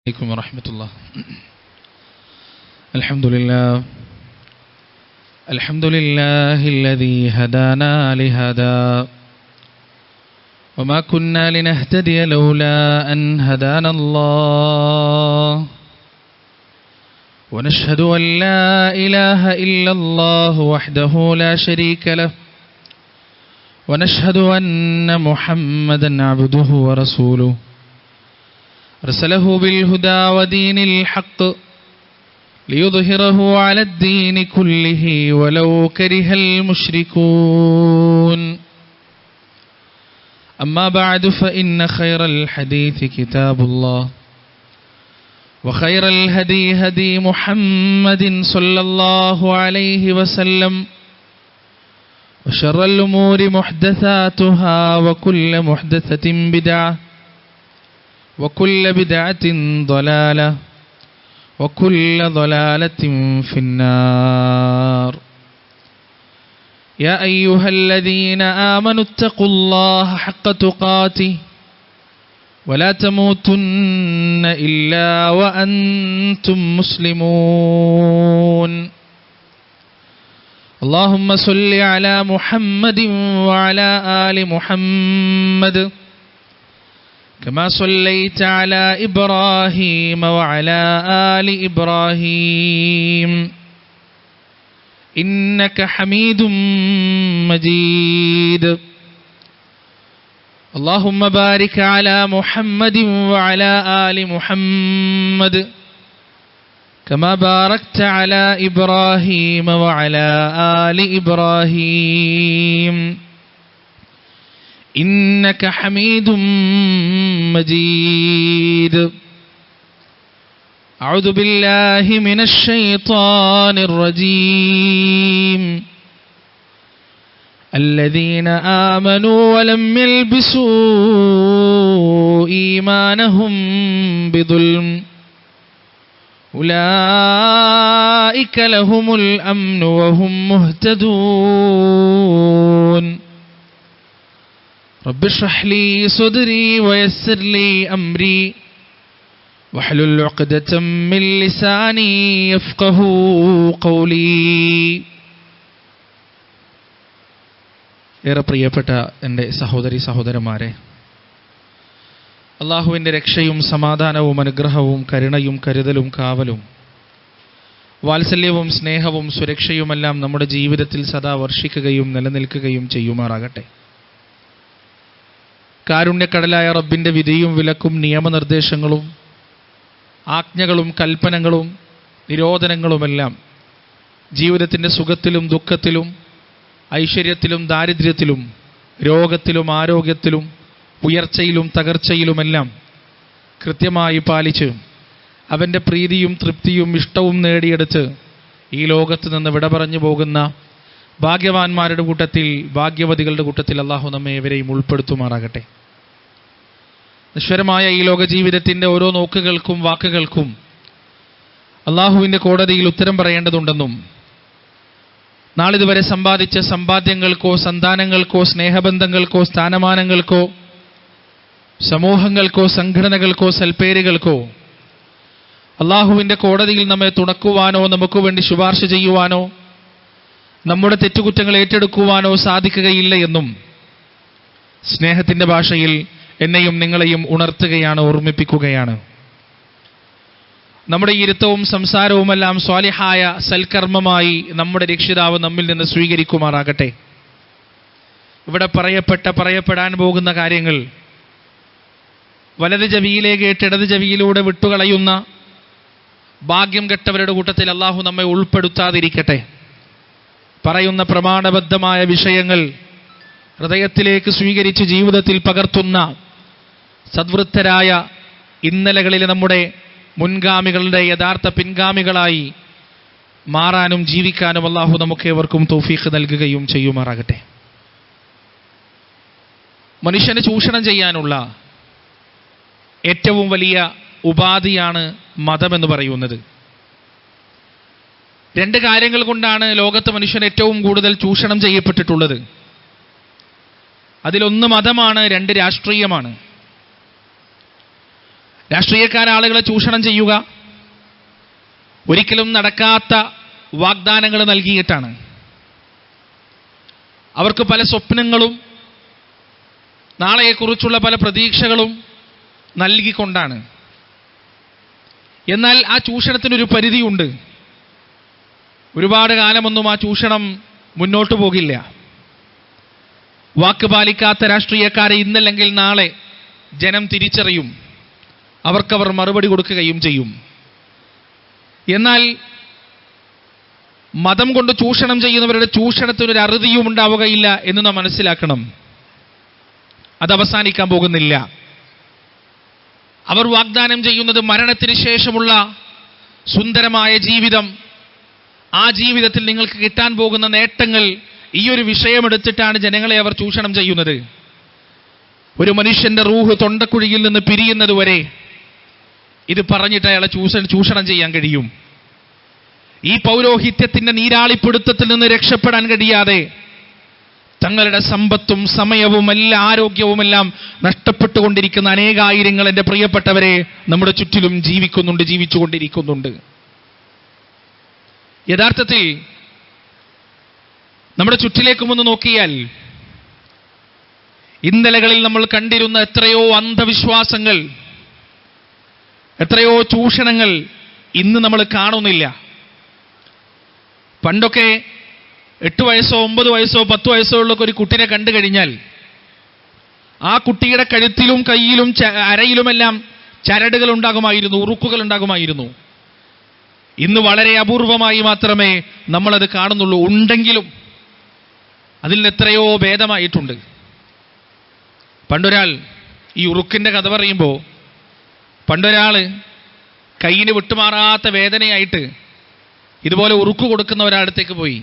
عليكم ورحمة الله. الحمد لله الذي هدانا لهذا وما كنا لنهتدي لولا أن هدانا الله ونشهد أن لا إله إلا الله وحده لا شريك له ونشهد أن محمدا عبده ورسوله أرسله بالهدى ودين الحق ليظهره على الدين كله ولو كره المشركون. أما بعد فإن خير الحديث كتاب الله وخير الهدي هدي محمد صلى الله عليه وسلم وشر الأمور محدثاتها وكل محدثة بدعة وكل بدعة ضلالة وكل ضلالة في النار. يا أيها الذين آمنوا اتقوا الله حق تقاته ولا تموتن إلا وأنتم مسلمون. اللهم صل على محمد وعلى آل محمد كما صليت على إبراهيم وعلى آل إبراهيم إنك حميد مجيد. اللهم بارك على محمد وعلى آل محمد كما باركت على إبراهيم وعلى آل إبراهيم إنك حميد مجيد. أعوذ بالله من الشيطان الرجيم. الذين آمنوا ولم يلبسوا إيمانهم بظلم أولئك لهم الأمن وهم مهتدون. رب اشرح لي صدري ويسر لي أمري واحلل عقدة من لساني يفقهوا قولي. ഏറെ പ്രിയപ്പെട്ട എൻ്റെ സഹോദരി സഹോദരന്മാരെ, അള്ളാഹുവിൻ്റെ രക്ഷയും സമാധാനവും അനുഗ്രഹവും കരുണയും കരുതലും കാവലും വാത്സല്യവും സ്നേഹവും സുരക്ഷയുമെല്ലാം നമ്മുടെ ജീവിതത്തിൽ സദാ വർഷിക്കുകയും നിലനിൽക്കുകയും ചെയ്യുമാറാകട്ടെ. കാരുണ്യക്കടലായ റബ്ബിൻ്റെ വിധിയും വിലക്കും നിയമനിർദ്ദേശങ്ങളും ആജ്ഞകളും കൽപ്പനകളും നിരോധനങ്ങളുമെല്ലാം ജീവിതത്തിൻ്റെ സുഖത്തിലും ദുഃഖത്തിലും ഐശ്വര്യത്തിലും ദാരിദ്ര്യത്തിലും രോഗത്തിലും ആരോഗ്യത്തിലും ഉയർച്ചയിലും തകർച്ചയിലുമെല്ലാം കൃത്യമായി പാലിച്ച് അവൻ്റെ പ്രീതിയും തൃപ്തിയും ഇഷ്ടവും നേടിയെടുത്ത് ഈ ലോകത്ത് നിന്ന് വിട പറഞ്ഞു പോകുന്ന ഭാഗ്യവാന്മാരുടെ കൂട്ടത്തിൽ, ഭാഗ്യവതികളുടെ കൂട്ടത്തിൽ അള്ളാഹു നമ്മെ ഏവരെയും ഉൾപ്പെടുത്തുമാറാകട്ടെ. നശ്വരമായ ഈ ലോക ജീവിതത്തിൻ്റെ ഓരോ നോക്കുകൾക്കും വാക്കുകൾക്കും അള്ളാഹുവിൻ്റെ കോടതിയിൽ ഉത്തരം പറയേണ്ടതുണ്ടെന്നും നാളിതുവരെ സമ്പാദിച്ച സമ്പാദ്യങ്ങൾക്കോ സന്താനങ്ങൾക്കോ സ്നേഹബന്ധങ്ങൾക്കോ സ്ഥാനമാനങ്ങൾക്കോ സമൂഹങ്ങൾക്കോ സംഘടനകൾക്കോ സൽപ്പേരുകൾക്കോ അള്ളാഹുവിൻ്റെ കോടതിയിൽ നമ്മെ തുണക്കുവാനോ നമുക്ക് വേണ്ടി ശുപാർശ ചെയ്യുവാനോ നമ്മുടെ തെറ്റുകുറ്റങ്ങൾ ഏറ്റെടുക്കുവാനോ സാധിക്കുകയില്ല എന്നും സ്നേഹത്തിൻ്റെ ഭാഷയിൽ എന്നെയും നിങ്ങളെയും ഉണർത്തുകയാണ്, ഓർമ്മിപ്പിക്കുകയാണ്. നമ്മുടെ ഇരുത്തവും സംസാരവുമെല്ലാം സ്വാലിഹായ സൽക്കർമ്മമായി നമ്മുടെ രക്ഷിതാവ് നമ്മിൽ നിന്ന് സ്വീകരിക്കുമാറാകട്ടെ. ഇവിടെ പറയപ്പെടാൻ പോകുന്ന കാര്യങ്ങൾ വലത് ചെവിയിലേക്ക് കേട്ട് ഇടത് ചെവിയിലൂടെ വിട്ടുകളയുന്ന ഭാഗ്യം കെട്ടവരുടെ കൂട്ടത്തിൽ അള്ളാഹു നമ്മെ ഉൾപ്പെടുത്താതിരിക്കട്ടെ. പറയുന്ന പ്രമാണബദ്ധമായ വിഷയങ്ങൾ ഹൃദയത്തിലേക്ക് സ്വീകരിച്ച് ജീവിതത്തിൽ പകർത്തുന്ന സദ്വൃത്തരായ ഇന്നലകളിലെ നമ്മുടെ മുൻഗാമികളുടെ യഥാർത്ഥ പിൻഗാമികളായി മാറാനും ജീവിക്കാനും അള്ളാഹു നമുക്കേവർക്കും തൗഫീഖ് നൽകുകയും ചെയ്യുമാറാകട്ടെ. മനുഷ്യനെ ചൂഷണം ചെയ്യാനുള്ള ഏറ്റവും വലിയ ഉപാധിയാണ് മതമെന്ന് പറയുന്നത്. രണ്ട് കാര്യങ്ങൾ കൊണ്ടാണ് ലോകത്ത് മനുഷ്യൻ ഏറ്റവും കൂടുതൽ ചൂഷണം ചെയ്യപ്പെട്ടിട്ടുള്ളത്. അതിലൊന്ന് മതമാണ്, രണ്ട് രാഷ്ട്രീയമാണ്. രാഷ്ട്രീയക്കാരാളുകളെ ചൂഷണം ചെയ്യുക ഒരിക്കലും നടക്കാത്ത വാഗ്ദാനങ്ങൾ നൽകിയിട്ടാണ്. അവർക്ക് പല സ്വപ്നങ്ങളും നാളെയെക്കുറിച്ചുള്ള പല പ്രതീക്ഷകളും നൽകിക്കൊണ്ടാണ്. എന്നാൽ ആ ചൂഷണത്തിനൊരു പരിധിയുണ്ട്. ഒരുപാട് കാലമൊന്നും ആ ചൂഷണം മുന്നോട്ട് പോകില്ല. വാക്ക് പാലിക്കാത്ത രാഷ്ട്രീയക്കാരെ ഇന്നല്ലെങ്കിൽ നാളെ ജനം തിരിച്ചറിയും, അവർക്കവർ മറുപടി കൊടുക്കുകയും ചെയ്യും. എന്നാൽ മതം കൊണ്ട് ചൂഷണം ചെയ്യുന്നവരുടെ ചൂഷണത്തിനൊരു അറുതിയും ഉണ്ടാവുകയില്ല എന്ന് നാം മനസ്സിലാക്കണം. അത് അവസാനിക്കാൻ പോകുന്നില്ല. അവർ വാഗ്ദാനം ചെയ്യുന്നത് മരണത്തിന് ശേഷമുള്ള സുന്ദരമായ ജീവിതം, ആ ജീവിതത്തിൽ നിങ്ങൾക്ക് കിട്ടാൻ പോകുന്ന നേട്ടങ്ങൾ, ഈ ഒരു വിഷയമെടുത്തിട്ടാണ് ജനങ്ങളെ അവർ ചൂഷണം ചെയ്യുന്നത്. ഒരു മനുഷ്യന്റെ റൂഹ് തൊണ്ടക്കുഴിയിൽ നിന്ന് പിരിയുന്നത് വരെ ഇത് പറഞ്ഞിട്ട് അയാളെ ചൂഷണം ചെയ്യാൻ കഴിയും. ഈ പൗരോഹിത്യത്തിന്റെ നീരാളിപ്പിടുത്തത്തിൽ നിന്ന് രക്ഷപ്പെടാൻ കഴിയാതെ തങ്ങളുടെ സമ്പത്തും സമയവും എല്ലാ ആരോഗ്യവുമെല്ലാം നഷ്ടപ്പെട്ടുകൊണ്ടിരിക്കുന്ന അനേകായിരങ്ങൾ എൻ്റെ പ്രിയപ്പെട്ടവരെ നമ്മുടെ ചുറ്റിലും ജീവിച്ചുകൊണ്ടിരിക്കുന്നുണ്ട്. യഥാർത്ഥത്തിൽ നമ്മുടെ ചുറ്റിലേക്കും ഒന്ന് നോക്കിയാൽ ഇന്നലകളിൽ നമ്മൾ കണ്ടിരുന്ന എത്രയോ അന്ധവിശ്വാസങ്ങൾ, എത്രയോ ചൂഷണങ്ങൾ ഇന്ന് നമ്മൾ കാണുന്നില്ല. പണ്ടൊക്കെ 8 വയസ്സോ 9 വയസ്സോ 10 വയസ്സോ ഉള്ള ഒരു കുട്ടിനെ കണ്ടു കഴിഞ്ഞാൽ ആ കുട്ടിയുടെ കഴുത്തിലും കയ്യിലും അരയിലുമെല്ലാം ചരടുകൾ ഉണ്ടാകുമായിരുന്നു, ഉറുക്കുകൾ ഉണ്ടാകുമായിരുന്നു. ഇന്ന് വളരെ അപൂർവമായി മാത്രമേ നമ്മളത് കാണുന്നുള്ളൂ. ഉണ്ടെങ്കിലും അതിൽ നിന്ന് എത്രയോ ഭേദമായിട്ടുണ്ട്. പണ്ടൊരാൾ, ഈ ഉറുക്കിൻ്റെ കഥ പറയുമ്പോൾ, പണ്ടൊരാൾ കയ്യിന് വിട്ടുമാറാത്ത വേദനയായിട്ട് ഇതുപോലെ ഉറുക്ക് കൊടുക്കുന്ന ഒരാളടുത്തേക്ക് പോയി.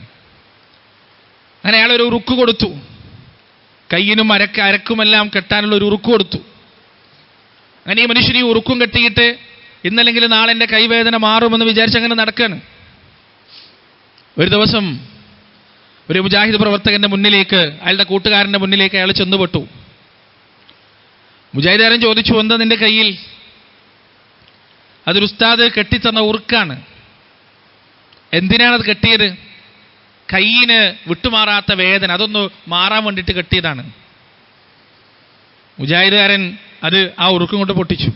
അങ്ങനെ അയാൾ ഒരു ഉറുക്ക് കൊടുത്തു. കയ്യിനും അരക്കുമെല്ലാം കെട്ടാനുള്ള ഒരു ഉറുക്ക് കൊടുത്തു. അങ്ങനെ ഈ മനുഷ്യൻ ഈ ഉറുക്കും കെട്ടിയിട്ട് ഇന്നല്ലെങ്കിൽ നാളെ എൻ്റെ കൈവേദന മാറുമെന്ന് വിചാരിച്ച് അങ്ങനെ നടക്കുകയാണ്. ഒരു ദിവസം ഒരു മുജാഹിദ് പ്രവർത്തകന്റെ മുന്നിലേക്ക്, അയാളുടെ കൂട്ടുകാരന്റെ മുന്നിലേക്ക് അയാൾ ചെന്നുപെട്ടു. മുജാഹിദുകാരൻ ചോദിച്ചു, എന്താ നിന്റെ കയ്യിൽ? അതൊരു ഉസ്താദ് കെട്ടിത്തന്ന ഉറുക്കാണ്. എന്തിനാണത് കെട്ടിയത്? കയ്യിന് വിട്ടുമാറാത്ത വേദന, അതൊന്ന് മാറാൻ വേണ്ടിയിട്ട് കെട്ടിയതാണ്. മുജാഹിദുകാരൻ അത് ആ ഉറുക്കും കൊണ്ട് പൊട്ടിച്ചു.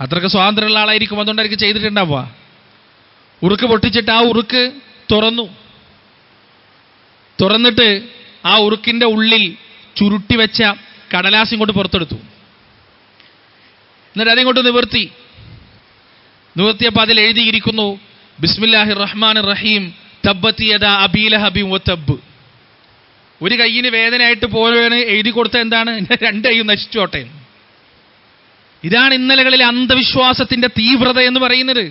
അത്രയ്ക്ക് സ്വാതന്ത്ര്യമുള്ള ആളായിരിക്കും, അതുകൊണ്ടായിരിക്കും ചെയ്തിട്ടുണ്ടാവുക. ഉറുക്ക് പൊട്ടിച്ചിട്ട് ആ ഉറുക്ക് തുറന്നിട്ട് ആ ഉറുക്കിൻ്റെ ഉള്ളിൽ ചുരുട്ടി വെച്ച കടലാസ് ഇങ്ങോട്ട് പുറത്തെടുത്തു. എന്നിട്ട് അതിങ്ങോട്ട് നിവർത്തിയപ്പോൾ അതിൽ എഴുതിയിരിക്കുന്നു, ബിസ്മില്ലാഹിർ റഹ്മാനിർ റഹീം തബ്ബത് യദാ അബീ ലഹബിൻ വതബ്ബ്. ഒരു കയ്യിന് വേദനയായിട്ട് പോലെയാണ് എഴുതി കൊടുത്ത എന്താണ്? 2 കൈയും നശിച്ചോട്ടെ. ഇതാണ് ഇന്നലകളിലെ അന്ധവിശ്വാസത്തിന്റെ തീവ്രത എന്ന് പറയുന്നത്.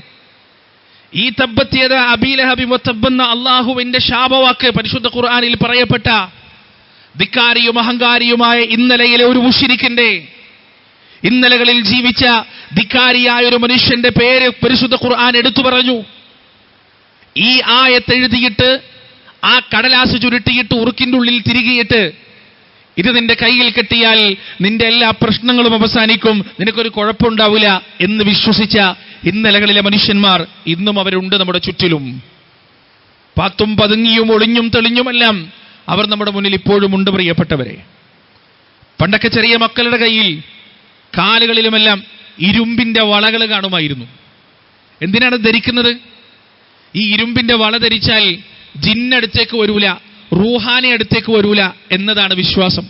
ഈ തബ്ബത് യദാ അബീ ലഹബിൻ വതബ്ബ് എന്ന അള്ളാഹുവിന്റെ ശാപവാക്ക് പരിശുദ്ധ ഖുർആനിൽ പറയപ്പെട്ട ധിക്കാരിയും അഹങ്കാരിയുമായ ഇന്നലയിലെ ഒരു മുശ്രിക്കിന്റെ, ഇന്നലകളിൽ ജീവിച്ച ധിക്കാരിയായ ഒരു മനുഷ്യന്റെ പേര് പരിശുദ്ധ ഖുർആൻ എടുത്തു പറഞ്ഞു. ഈ ആയത്ത് എഴുതിയിട്ട് ആ കടലാസ് ചുരുട്ടിയിട്ട് ഉറുക്കിൻ്റെ ഉള്ളിൽ തിരികിയിട്ട് ഇത് നിന്റെ കയ്യിൽ കെട്ടിയാൽ നിന്റെ എല്ലാ പ്രശ്നങ്ങളും അവസാനിക്കും, നിനക്കൊരു കുഴപ്പമുണ്ടാവില്ല എന്ന് വിശ്വസിച്ച ഇന്നലകളിലെ മനുഷ്യന്മാർ ഇന്നും അവരുണ്ട് നമ്മുടെ ചുറ്റിലും. പാത്തും പതുങ്ങിയും ഒളിഞ്ഞും തെളിഞ്ഞുമെല്ലാം അവർ നമ്മുടെ മുന്നിൽ ഇപ്പോഴും ഉണ്ട് പ്രിയപ്പെട്ടവരെ. പണ്ടൊക്കെ ചെറിയ മക്കളുടെ കയ്യിൽ കാലുകളിലുമെല്ലാം ഇരുമ്പിന്റെ വളകൾ കാണുമായിരുന്നു. എന്തിനാണ് ധരിക്കുന്നത്? ഈ ഇരുമ്പിന്റെ വള ധരിച്ചാൽ ജിന്നടുത്തേക്ക് വരൂല, റൂഹാനി അടുത്തേക്ക് വരൂല എന്നതാണ് വിശ്വാസം.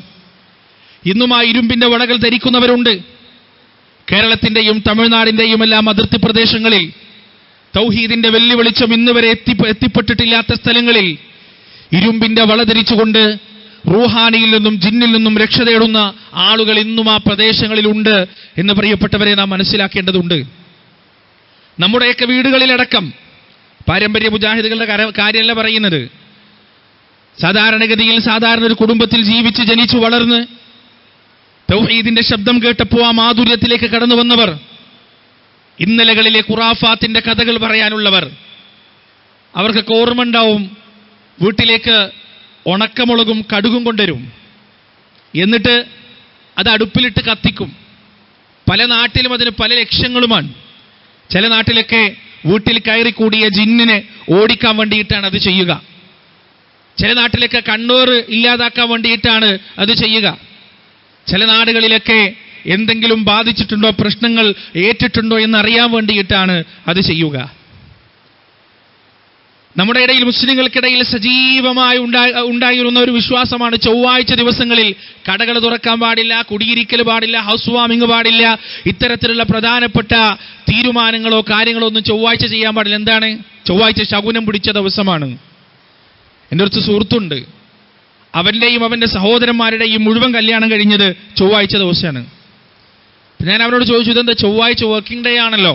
ഇന്നും ആ ഇരുമ്പിന്റെ വളകൾ ധരിക്കുന്നവരുണ്ട്. കേരളത്തിന്റെയും തമിഴ്നാടിന്റെയും എല്ലാം അതിർത്തി പ്രദേശങ്ങളിൽ തൗഹീദിന്റെ വെള്ളി വെളിച്ചം ഇന്ന് വരെ എത്തിപ്പെട്ടിട്ടില്ലാത്ത സ്ഥലങ്ങളിൽ ഇരുമ്പിന്റെ വള ധരിച്ചുകൊണ്ട് റൂഹാനിയിൽ നിന്നും ജിന്നിൽ നിന്നും രക്ഷ തേടുന്ന ആളുകൾ ഇന്നും ആ പ്രദേശങ്ങളിലുണ്ട് എന്ന് പ്രിയപ്പെട്ടവരെ നാം മനസ്സിലാക്കേണ്ടതുണ്ട്. നമ്മുടെയൊക്കെ വീടുകളിലടക്കം, പാരമ്പര്യ മുജാഹിദുകളുടെ കാര്യമല്ല പറയുന്നത്, സാധാരണഗതിയിൽ സാധാരണ ഒരു കുടുംബത്തിൽ ജീവിച്ച് ജനിച്ചു വളർന്ന് തൗഹീദിന്റെ ശബ്ദം കേട്ടപ്പോൾ ആ മാധുര്യത്തിലേക്ക് കടന്നു വന്നവർ, ഇന്നലകളിലെ ഖുറാഫാത്തിന്റെ കഥകൾ പറയാനുള്ളവർ, അവർക്കൊക്കെ ഓർമ്മ ഉണ്ടാവും. വീട്ടിലേക്ക് ഉണക്കമുളകും കടുകും കൊണ്ടുവരും. എന്നിട്ട് അത് അടുപ്പിലിട്ട് കത്തിക്കും. പല നാട്ടിലും അതിന് പല ലക്ഷ്യങ്ങളുമാണ്. ചില നാട്ടിലൊക്കെ വീട്ടിൽ കയറിക്കൂടിയ ജിന്നിനെ ഓടിക്കാൻ വേണ്ടിയിട്ടാണ് അത് ചെയ്യുക. ചില നാട്ടിലൊക്കെ കണ്ണൂർ ഇല്ലാതാക്കാൻ വേണ്ടിയിട്ടാണ് അത് ചെയ്യുക. ചില നാടുകളിലൊക്കെ എന്തെങ്കിലും ബാധിച്ചിട്ടുണ്ടോ, പ്രശ്നങ്ങൾ ഏറ്റിട്ടുണ്ടോ എന്നറിയാൻ വേണ്ടിയിട്ടാണ് അത് ചെയ്യുക. നമ്മുടെ ഇടയിൽ, മുസ്ലിങ്ങൾക്കിടയിൽ സജീവമായി ഉണ്ടായിരുന്ന ഒരു വിശ്വാസമാണ് ചൊവ്വാഴ്ച ദിവസങ്ങളിൽ കടകൾ തുറക്കാൻ പാടില്ല, കുടിയിരിക്കൽ പാടില്ല, ഹൗസ് വാമിങ് പാടില്ല, ഇത്തരത്തിലുള്ള പ്രധാനപ്പെട്ട തീരുമാനങ്ങളോ കാര്യങ്ങളോ ഒന്നും ചൊവ്വാഴ്ച ചെയ്യാൻ പാടില്ല. എന്താണ്? ചൊവ്വാഴ്ച ശകുനം പിടിച്ച ദിവസമാണ്. എൻ്റെ ഒരു സുഹൃത്തുണ്ട്, അവൻ്റെയും അവൻ്റെ സഹോദരന്മാരുടെയും മുഴുവൻ കല്യാണം കഴിഞ്ഞത് ചൊവ്വാഴ്ച ദിവസമാണ്. ഞാൻ അവരോട് ചോദിച്ചു, ഇതെന്താ ചൊവ്വാഴ്ച വർക്കിംഗ് ഡേ ആണല്ലോ,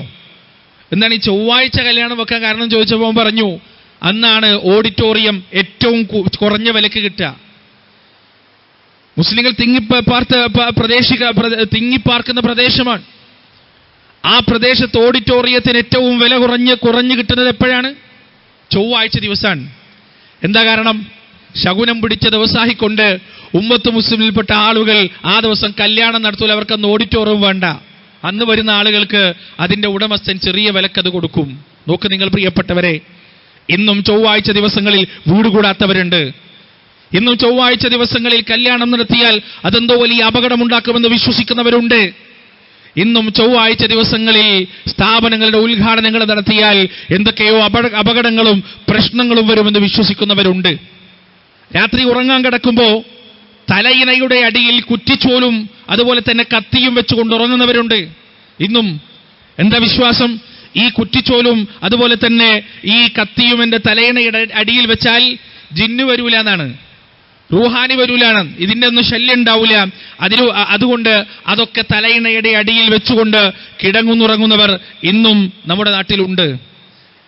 എന്താണ് ഈ ചൊവ്വാഴ്ച കല്യാണം വെക്കാൻ കാരണം ചോദിച്ചപ്പോൾ പറഞ്ഞു, അന്നാണ് ഓഡിറ്റോറിയം ഏറ്റവും കുറഞ്ഞ വിലക്ക് കിട്ടുക. മുസ്ലിങ്ങൾ തിങ്ങിപ്പാർക്കുന്ന പ്രദേശമാണ്. ആ പ്രദേശത്ത് ഓഡിറ്റോറിയത്തിന് ഏറ്റവും വില കുറഞ്ഞു കിട്ടുന്നത് എപ്പോഴാണ്? ചൊവ്വാഴ്ച ദിവസമാണ്. എന്താ കാരണം? ശകുനം പിടിച്ച ദിവസമായിക്കൊണ്ട് ഉമ്മത്ത് മുസ്ലിമിൽപ്പെട്ട ആളുകൾ ആ ദിവസം കല്യാണം നടത്തൂല. അവർക്കന്ന് ഓഡിറ്റോറിയം വേണ്ട. അന്ന് വരുന്ന ആളുകൾക്ക് അതിന്റെ ഉടമസ്ഥൻ ചെറിയ വിലക്കത് കൊടുക്കും. നോക്ക് നിങ്ങൾ പ്രിയപ്പെട്ടവരെ, ഇന്നും ചൊവ്വാഴ്ച ദിവസങ്ങളിൽ വീട് കൂടാത്തവരുണ്ട്. ഇന്നും ചൊവ്വാഴ്ച ദിവസങ്ങളിൽ കല്യാണം നടത്തിയാൽ അതെന്തോ വലിയ അപകടമുണ്ടാക്കുമെന്ന് വിശ്വസിക്കുന്നവരുണ്ട്. ഇന്നും ചൊവ്വാഴ്ച ദിവസങ്ങളിൽ സ്ഥാപനങ്ങളുടെ ഉദ്ഘാടനങ്ങൾ നടത്തിയാൽ എന്തൊക്കെയോ അപകടങ്ങളും പ്രശ്നങ്ങളും വരുമെന്ന് വിശ്വസിക്കുന്നവരുണ്ട്. രാത്രി ഉറങ്ങാൻ കിടക്കുമ്പോൾ തലയിണയുടെ അടിയിൽ കുറ്റിച്ചോലും അതുപോലെ തന്നെ കത്തിയും വെച്ചുകൊണ്ട് ഉറങ്ങുന്നവരുണ്ട്. ഇന്നും എന്താ വിശ്വാസം? ഈ കുറ്റിച്ചോലും അതുപോലെ തന്നെ ഈ കത്തിയും എൻ്റെ തലയിണയുടെ അടിയിൽ വെച്ചാൽ ജിന്നു വരൂല എന്നാണ്, റൂഹാനി വരൂലാണ്, ഇതിൻ്റെ ഒന്നും ശല്യം ഉണ്ടാവില്ല. അതുകൊണ്ട് അതൊക്കെ തലയിണയുടെ അടിയിൽ വെച്ചുകൊണ്ട് കിടങ്ങുന്നുറങ്ങുന്നവർ ഇന്നും നമ്മുടെ നാട്ടിലുണ്ട്.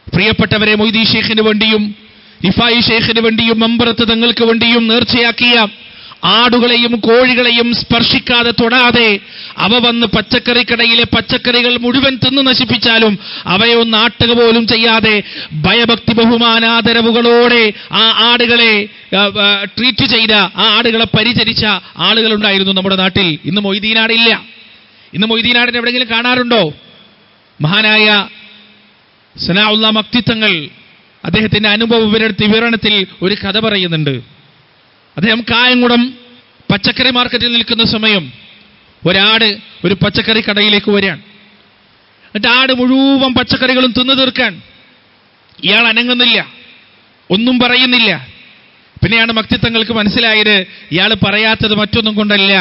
പ്രിയപ്പെട്ടവരെ, മൊയ്തീൻ ഷെയ്ഖിന് വേണ്ടിയും റിഫായി ഷെയ്ഖിന് വേണ്ടിയും മമ്പറത്ത് തങ്ങൾക്ക് വേണ്ടിയും നേർച്ചയാക്കിയ ആടുകളെയും കോഴികളെയും സ്പർശിക്കാതെ തൊടാതെ അവ വന്ന് പച്ചക്കറിക്കടയിലെ പച്ചക്കറികൾ മുഴുവൻ തിന്നു നശിപ്പിച്ചാലും അവയൊന്നും ആട്ടുക പോലും ചെയ്യാതെ ഭയഭക്തി ബഹുമാനാദരവുകളോടെ ആ ആടുകളെ ട്രീറ്റ് ചെയ്ത, ആ ആടുകളെ പരിചരിച്ച ആളുകളുണ്ടായിരുന്നു നമ്മുടെ നാട്ടിൽ. ഇന്ന് മൊയ്തീനാടില്ല. ഇന്ന് മൊയ്തീനാടിനെ എവിടെയെങ്കിലും കാണാറുണ്ടോ? മഹാനായ സനാഉല്ലാ മക്തി തങ്ങൾ അദ്ദേഹത്തിന്റെ അനുഭവ വിവരണത്തിൽ ഒരു കഥ പറയുന്നുണ്ട്. അദ്ദേഹം കായംകുളം പച്ചക്കറി മാർക്കറ്റിൽ നിൽക്കുന്ന സമയം ഒരാട് ഒരു പച്ചക്കറി കടയിലേക്ക് വരികയാണ്. എന്നിട്ട് ആട് മുഴുവൻ പച്ചക്കറികളും തിന്നു തീർക്കാൻ ഇയാൾ അനങ്ങുന്നില്ല, ഒന്നും പറയുന്നില്ല. പിന്നെയാണ് മക്തിത്തങ്ങൾക്ക് മനസ്സിലായത് ഇയാൾ പറയാത്തത് മറ്റൊന്നും കൊണ്ടല്ല,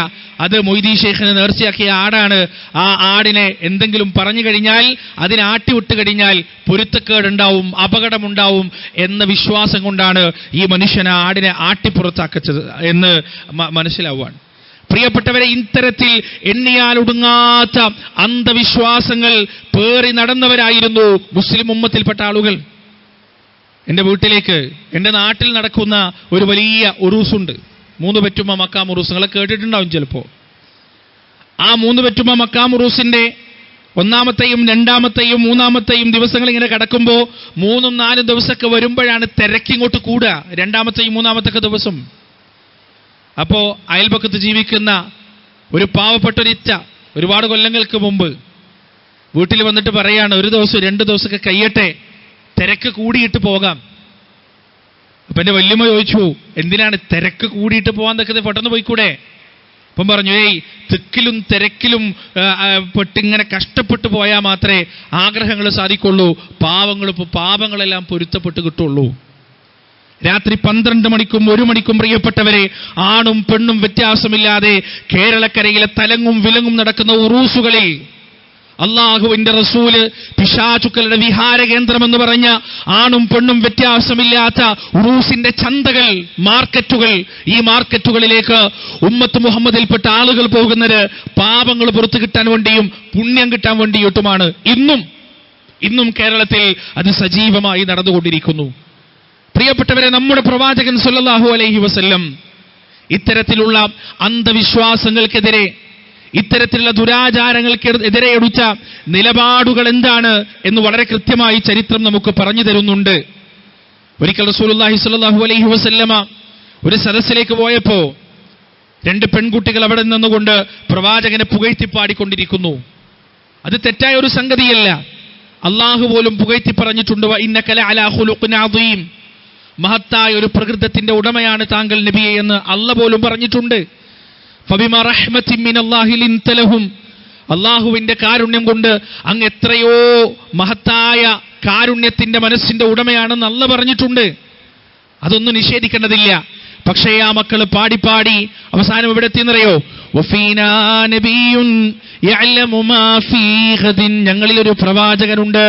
അത് മൊയ്തീൻ ഷെയ്ഖിന് നേർച്ചയാക്കിയ ആടാണ്. ആ ആടിനെ എന്തെങ്കിലും പറഞ്ഞു കഴിഞ്ഞാൽ, അതിനെ ആട്ടിവിട്ട് കഴിഞ്ഞാൽ പൊരുത്തക്കേടുണ്ടാവും, അപകടമുണ്ടാവും എന്ന വിശ്വാസം കൊണ്ടാണ് ഈ മനുഷ്യൻ ആ ആടിനെ ആട്ടിപ്പുറത്താക്കച്ചത് എന്ന് മനസ്സിലാവുകയാണ്. പ്രിയപ്പെട്ടവരെ, ഇത്തരത്തിൽ എണ്ണിയാലൊടുങ്ങാത്ത അന്ധവിശ്വാസങ്ങൾ പേറി നടന്നവരായിരുന്നു മുസ്ലിം ഉമ്മത്തിൽപ്പെട്ട ആളുകൾ. എൻ്റെ വീട്ടിലേക്ക്, എൻ്റെ നാട്ടിൽ നടക്കുന്ന ഒരു വലിയ ഉറൂസുണ്ട്, 3 പെറ്റുമ്മ മക്കാം ഉറൂസ്. നിങ്ങളെ കേട്ടിട്ടുണ്ടാവും ചിലപ്പോൾ. ആ 3 പെറ്റുമ്മ മക്കാം ഉറൂസിന്റെ 1-മത്തെയും 2-മത്തെയും 3-മത്തെയും ദിവസങ്ങൾ ഇങ്ങനെ കിടക്കുമ്പോൾ 3-4 ദിവസമൊക്കെ വരുമ്പോഴാണ് തിരക്കിങ്ങോട്ട് കൂടുക, 2-മത്തെയും 3-മത്തൊക്കെ ദിവസം. അപ്പോ അയൽപക്കത്ത് ജീവിക്കുന്ന ഒരു പാവപ്പെട്ടൊരിച്ച ഒരുപാട് കൊല്ലങ്ങൾക്ക് മുമ്പ് വീട്ടിൽ വന്നിട്ട് പറയാണ്, 1 ദിവസം 2 ദിവസമൊക്കെ കഴിയട്ടെ, തിരക്ക് കൂടിയിട്ട് പോകാം. അപ്പൊ എന്റെ വല്യമ്മ ചോദിച്ചു, എന്തിനാണ് തിരക്ക് കൂടിയിട്ട് പോകാൻ തക്കത്, പെട്ടെന്ന് പോയിക്കൂടെ? അപ്പം പറഞ്ഞു, തിക്കിലും തിരക്കിലും പെട്ടിങ്ങനെ കഷ്ടപ്പെട്ടു പോയാൽ മാത്രമേ ആഗ്രഹങ്ങൾ സാധിക്കുള്ളൂ. പാപങ്ങളെല്ലാം പൊരുത്തപ്പെട്ട് കിട്ടുള്ളൂ. രാത്രി 12 മണിക്കും 1 മണിക്കും പ്രിയപ്പെട്ടവരെ, ആണും പെണ്ണും വ്യത്യാസമില്ലാതെ കേരളക്കരയിലെ തലങ്ങും വിലങ്ങും നടക്കുന്ന ഉറൂസുകളിൽ അള്ളാഹുവിന്റെ റസൂല് പിശാചുക്കളുടെ വിഹാര കേന്ദ്രമെന്ന് പറഞ്ഞ ആണും പെണ്ണും വ്യത്യാസമില്ലാത്ത ഉറൂസിന്റെ ചന്തകൾ, മാർക്കറ്റുകൾ, ഈ മാർക്കറ്റുകളിലേക്ക് ഉമ്മത്ത് മുഹമ്മദിൽപ്പെട്ട ആളുകൾ പോകുന്നത് പാപങ്ങൾ പുറത്തു കിട്ടാൻ വേണ്ടിയും പുണ്യം കിട്ടാൻ വേണ്ടിയിട്ടുമാണ്. ഇന്നും കേരളത്തിൽ അത് സജീവമായി നടന്നുകൊണ്ടിരിക്കുന്നു. പ്രിയപ്പെട്ടവരെ, നമ്മുടെ പ്രവാചകൻ സല്ലല്ലാഹു അലൈഹി വസല്ലം ഇത്തരത്തിലുള്ള അന്ധവിശ്വാസങ്ങൾക്കെതിരെ, ഇത്തരത്തിലുള്ള ദുരാചാരങ്ങൾക്കെതിരെ എടുത്ത നിലപാടുകൾ എന്താണ് എന്ന് വളരെ കൃത്യമായി ചരിത്രം നമുക്ക് പറഞ്ഞു തരുന്നുണ്ട്. ഒരിക്കൽ റസൂലുള്ളാഹി സ്വല്ലല്ലാഹു അലൈഹി വസല്ലമ ഒരു സദസ്സിലേക്ക് പോയപ്പോ 2 പെൺകുട്ടികൾ അവിടെ നിന്നുകൊണ്ട് പ്രവാചകനെ പുകഴ്ത്തിപ്പാടിക്കൊണ്ടിരിക്കുന്നു. അത് തെറ്റായ ഒരു സംഗതിയല്ല. അള്ളാഹു പോലും പുകഴ്ത്തി പറഞ്ഞിട്ടുണ്ട്, ഇന്നക ലഅലാ ഖുലുഖിൻ അദീം, മഹത്തായ ഒരു പ്രകൃതത്തിന്റെ ഉടമയാണ് താങ്കൾ നബിയെ എന്ന് അള്ളാഹു പോലും പറഞ്ഞിട്ടുണ്ട്. ഫബിമാ റഹ്മത്തിൻ മിനല്ലാഹി ലിൻത ലഹും, അള്ളാഹുവിന്റെ കാരുണ്യം കൊണ്ട് അങ്ങ് എത്രയോ മഹത്തായ കാരുണ്യത്തിന്റെ മനസ്സിന്റെ ഉടമയാണെന്ന് അള്ളാഹു പറഞ്ഞിട്ടുണ്ട്. അതൊന്നും നിഷേധിക്കേണ്ടതില്ല. പക്ഷേ ആ മക്കൾ പാടി അവസാനം എവിടെ എത്തിയെന്നറിയോ? വഫീനാ നബിയുൻ യഅലമു മാ ഫീ ഗദിൻ, ഞങ്ങളിലൊരു പ്രവാചകനുണ്ട്,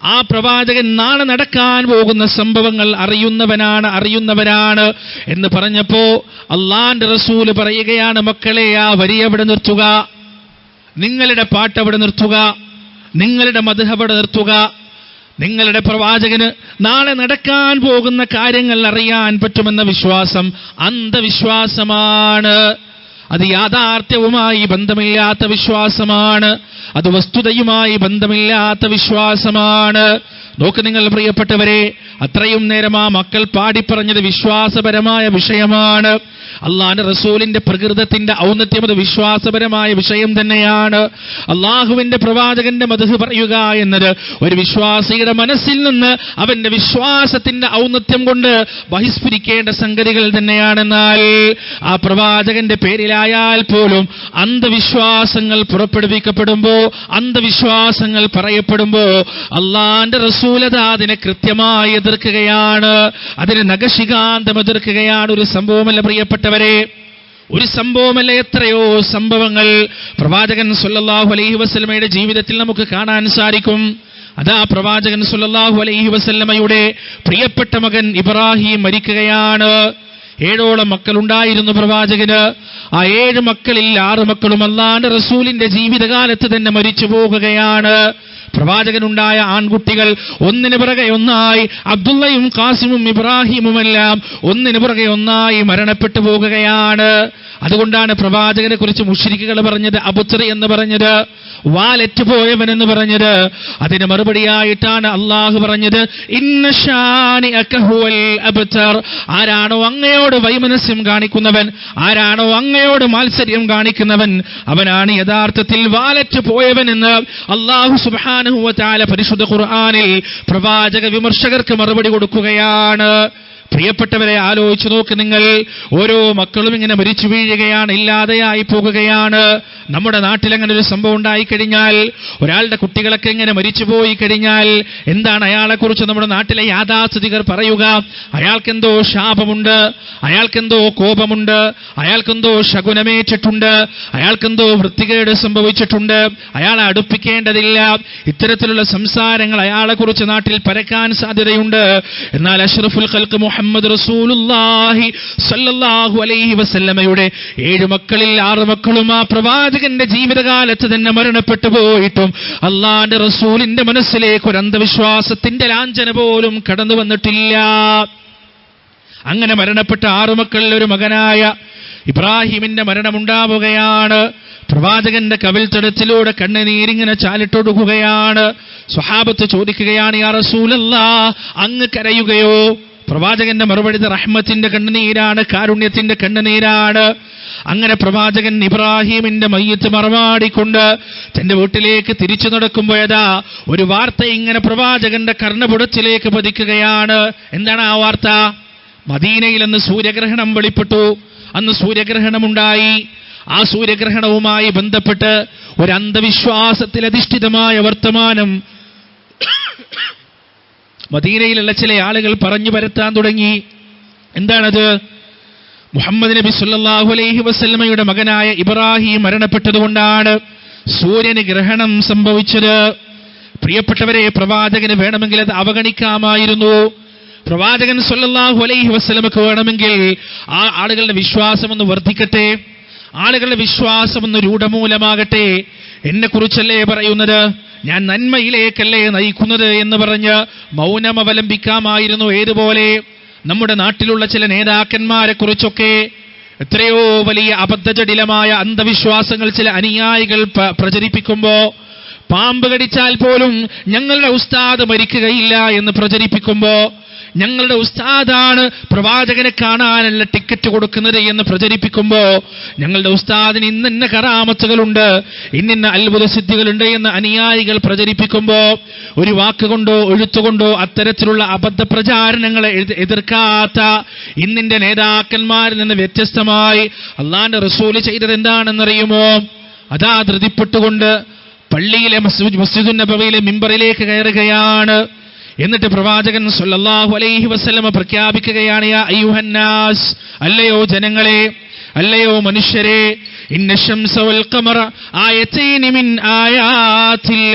ആ പ്രവാചകൻ നാളെ നടക്കാൻ പോകുന്ന സംഭവങ്ങൾ അറിയുന്നവനാണ് എന്ന് പറഞ്ഞപ്പോ അള്ളാന്റെ റസൂല് പറയുകയാണ്, മക്കളെ ആ വരി അവിടെ നിർത്തുക, നിങ്ങളുടെ പാട്ട് അവിടെ നിർത്തുക, നിങ്ങളുടെ മദ്ഹ് അവിടെ നിർത്തുക. നിങ്ങളുടെ പ്രവാചകന് നാളെ നടക്കാൻ പോകുന്ന കാര്യങ്ങൾ അറിയാൻ പറ്റുമെന്ന വിശ്വാസം അന്ധവിശ്വാസമാണ്. അത് യാഥാർത്ഥ്യവുമായി ബന്ധമില്ലാത്ത വിശ്വാസമാണ്. അത് വസ്തുതയുമായി ബന്ധമില്ലാത്ത വിശ്വാസമാണ്. നോക്ക് നിങ്ങൾ പ്രിയപ്പെട്ടവരെ, അത്രയും നേരം ആ മക്കൾ പാടിപ്പറഞ്ഞത് വിശ്വാസപരമായ വിഷയമാണ്. അള്ളാഹുവിന്റെ റസൂലിന്റെ പ്രകൃതത്തിന്റെ ഔന്നത്യം അത് വിശ്വാസപരമായ വിഷയം തന്നെയാണ്. അള്ളാഹുവിന്റെ പ്രവാചകന്റെ മദ്ഹ് പറയുക എന്നത് ഒരു വിശ്വാസിയുടെ മനസ്സിൽ നിന്ന് അവന്റെ വിശ്വാസത്തിന്റെ ഔന്നത്യം കൊണ്ട് ബഹിസ്ഫുരിക്കേണ്ട സംഗതികൾ തന്നെയാണെന്നാൽ ആ പ്രവാചകന്റെ പേരിലായാൽ പോലും അന്ധവിശ്വാസങ്ങൾ പുറപ്പെടുവിക്കപ്പെടുമ്പോ, അന്ധവിശ്വാസങ്ങൾ പറയപ്പെടുമ്പോ അള്ളാഹുവിന്റെ റസൂലത അതിനെ കൃത്യമായി എതിർക്കുകയാണ്, അതിനെ നഖശികാന്തം എതിർക്കുകയാണ്. ഒരു സംഭവമല്ല പ്രിയപ്പെട്ടവരെ, ഒരു സംഭവമല്ല, എത്രയോ സംഭവങ്ങൾ പ്രവാചകൻ സല്ലല്ലാഹു അലൈഹി വസല്ലമയുടെ ജീവിതത്തിൽ നമുക്ക് കാണാൻ സാധിക്കും. അതാ പ്രവാചകൻ സല്ലല്ലാഹു അലൈഹി വസല്ലമയുടെ പ്രിയപ്പെട്ട മകൻ ഇബ്രാഹിം മരിക്കുകയാണ്. 7 മക്കളുണ്ടായിരുന്നു പ്രവാചകന്. ആ 7 മക്കളിൽ 6 മക്കളും അല്ലാഹുവിന്റെ റസൂലിന്റെ ജീവിതകാലത്ത് തന്നെ മരിച്ചു പോകുകയാണ്. പ്രവാചകനുണ്ടായ ആൺകുട്ടികൾ ഒന്നിനു പുറകെ ഒന്നായി, അബ്ദുള്ളയും ഖാസിമും ഇബ്രാഹിമുമെല്ലാം ഒന്നിനു പുറകെ ഒന്നായി മരണപ്പെട്ടു പോകുകയാണ്. അതുകൊണ്ടാണ് പ്രവാചകനെ കുറിച്ച് മുശ്രിക്കുകൾ പറഞ്ഞത് അബുത്തർ എന്ന് പറഞ്ഞത്, വാലറ്റ് പോയവൻ എന്ന് പറഞ്ഞത്. അതിന് മറുപടിയായിട്ടാണ് അള്ളാഹു പറഞ്ഞത്, ഇന്ന ശാനിഅക ഹുവൽ അബ്തർ, ആരാണോ അങ്ങയോട് വൈമനസ്യം കാണിക്കുന്നവൻ, ആരാണോ അങ്ങയോട് മാത്സര്യം കാണിക്കുന്നവൻ, അവനാണ് യഥാർത്ഥത്തിൽ വാലറ്റ് പോയവൻ എന്ന് അള്ളാഹു സുബ്ഹാനഹു വ തആല പരിശുദ്ധ ഖുർആനിൽ പ്രവാചക വിമർശകർക്ക് മറുപടി കൊടുക്കുകയാണ്. പ്രിയപ്പെട്ടവരെ, ആലോചിച്ചു നോക്ക് നിങ്ങൾ. ഓരോ മക്കളും ഇങ്ങനെ മരിച്ചു വീഴുകയാണ്, ഇല്ലാതെയായി പോകുകയാണ്. നമ്മുടെ നാട്ടിൽ അങ്ങനെ ഒരു സംഭവം ഉണ്ടായിക്കഴിഞ്ഞാൽ, ഒരാളുടെ കുട്ടികളൊക്കെ ഇങ്ങനെ മരിച്ചുപോയി കഴിഞ്ഞാൽ എന്താണ് അയാളെക്കുറിച്ച് നമ്മുടെ നാട്ടിലെ യാഥാസ്ഥിതികർ പറയുക? അയാൾക്കെന്തോ ശാപമുണ്ട്, അയാൾക്കെന്തോ കോപമുണ്ട്, അയാൾക്കെന്തോ ശകുനമേറ്റിട്ടുണ്ട്, അയാൾക്കെന്തോ വൃത്തികേട് സംഭവിച്ചിട്ടുണ്ട്, അയാളെ അടുപ്പിക്കേണ്ടതില്ല. ഇത്തരത്തിലുള്ള സംസാരങ്ങൾ അയാളെക്കുറിച്ച് നാട്ടിൽ പരക്കാൻ സാധ്യതയുണ്ട്. എന്നാൽ അഷ്റഫുൽ ഖൽഖ് മുഹമ്മദ് റസൂലുള്ളാഹി സ്വല്ലല്ലാഹു അലൈഹി വസല്ലമയുടെ 7 മക്കളിൽ 6 മക്കളും ആ പ്രവാചകന്റെ ജീവിതകാലത്ത് തന്നെ മരണപ്പെട്ടു പോയിട്ടും അള്ളാഹുവിന്റെ റസൂലിന്റെ മനസ്സിലേക്ക് ഒരു അന്ധവിശ്വാസത്തിന്റെ ലാഞ്ചന പോലും കടന്നു വന്നിട്ടില്ല. അങ്ങനെ മരണപ്പെട്ട 6 മക്കളിൽ ഒരു മകനായ ഇബ്രാഹിമിന്റെ മരണമുണ്ടാവുകയാണ്. പ്രവാചകന്റെ കവിൾത്തടത്തിലൂടെ കണ്ണുനീരിങ്ങനെ ചാലിട്ടൊടുക്കുകയാണ്. സ്വഹാബത്ത് ചോദിക്കുകയാണ്, യാ റസൂലല്ലാഹ്, അങ്ങ് കരയുകയോ? പ്രവാചകന്റെ മറുപടി, റഹ്മത്തിന്റെ കണ്ണുനീരാണ്, കാരുണ്യത്തിന്റെ കണ്ണുനീരാണ്. അങ്ങനെ പ്രവാചകൻ ഇബ്രാഹിമിന്റെ മയ്യത്ത് മറമാടിക്കൊണ്ട് തന്റെ വീട്ടിലേക്ക് തിരിച്ചു നടക്കുമ്പോഴതാ ഒരു വാർത്ത ഇങ്ങനെ പ്രവാചകന്റെ കർണപുടത്തിലേക്ക് പതിക്കുകയാണ്. എന്താണ് ആ വാർത്ത? മദീനയിൽ അന്ന് സൂര്യഗ്രഹണം വെളിപ്പെട്ടു. അന്ന് സൂര്യഗ്രഹണമുണ്ടായി. ആ സൂര്യഗ്രഹണവുമായി ബന്ധപ്പെട്ട് ഒരു അന്ധവിശ്വാസത്തിൽ അധിഷ്ഠിതമായ വർത്തമാനം മദീനയിലുള്ള ചില ആളുകൾ പറഞ്ഞു പരത്താൻ തുടങ്ങി. എന്താണത്? മുഹമ്മദ് നബി സല്ലല്ലാഹു അലൈഹി വസല്ലമയുടെ മകനായ ഇബ്രാഹിം മരണപ്പെട്ടതുകൊണ്ടാണ് സൂര്യന് ഗ്രഹണം സംഭവിച്ചത്. പ്രിയപ്പെട്ടവരെ, പ്രവാചകന് വേണമെങ്കിൽ അത് അവഗണിക്കാമായിരുന്നു. പ്രവാചകൻ സല്ലല്ലാഹു അലൈഹി വസല്ലമക്ക് വേണമെങ്കിൽ ആ ആളുകളുടെ വിശ്വാസം ഒന്ന് വർദ്ധിക്കട്ടെ, ആളുകളുടെ വിശ്വാസം ഒന്ന് രൂഢമൂലമാകട്ടെ, എന്നെക്കുറിച്ചല്ലേ പറയുന്നത്, ഞാൻ നന്മയിലേക്കല്ലേ നയിക്കുന്നത് എന്ന് പറഞ്ഞ് മൗനം അവലംബിക്കാമായിരുന്നു. ഏതുപോലെ നമ്മുടെ നാട്ടിലുള്ള ചില നേതാക്കന്മാരെ കുറിച്ചൊക്കെ എത്രയോ വലിയ അബദ്ധജടിലമായ അന്ധവിശ്വാസങ്ങൾ ചില അനുയായികൾ പ്രചരിപ്പിക്കുമ്പോ, പാമ്പ് കടിച്ചാൽ പോലും ഞങ്ങളുടെ ഉസ്താദ് മരിക്കുകയില്ല എന്ന് പ്രചരിപ്പിക്കുമ്പോ, ഞങ്ങളുടെ ഉസ്താദാണ് പ്രവാചകനെ കാണാനുള്ള ടിക്കറ്റ് കൊടുക്കുന്നത് എന്ന് പ്രചരിപ്പിക്കുമ്പോ, ഞങ്ങളുടെ ഉസ്താദിന് ഇന്ന കറാമത്തുകളുണ്ട്, ഇന്ന അത്ഭുത സിദ്ധികളുണ്ട് എന്ന് അനുയായികൾ പ്രചരിപ്പിക്കുമ്പോ, ഒരു വാക്കുകൊണ്ടോ എഴുത്തുകൊണ്ടോ അത്തരത്തിലുള്ള അബദ്ധ പ്രചാരണങ്ങളെ എതിർക്കാത്ത ഇന്നിന്റെ നേതാക്കന്മാരിൽ നിന്ന് വ്യത്യസ്തമായി അള്ളാന്റെ റസൂല് ചെയ്തത് എന്താണെന്നറിയുമോ? അതാ ധൃതിപ്പെട്ടുകൊണ്ട് പള്ളിയിലെ മസ്ജിദുൻ നബവിയിലെ മിമ്പറിലേക്ക് കയറുകയാണ്. എന്നിട്ട് പ്രവാചകൻ സല്ലല്ലാഹു അലൈഹി വസല്ലമ പ്രഖ്യാപിക്കുകയാണ്, യാ അയ്യുഹന്നാസ്, അല്ലയോ ജനങ്ങളെ, അല്ലയോ മനുഷ്യരെ, ഇന്ന ശംസ വൽ ഖമറ ആയതൈനി മിൻ ആയാത്തില്ലാഹ്,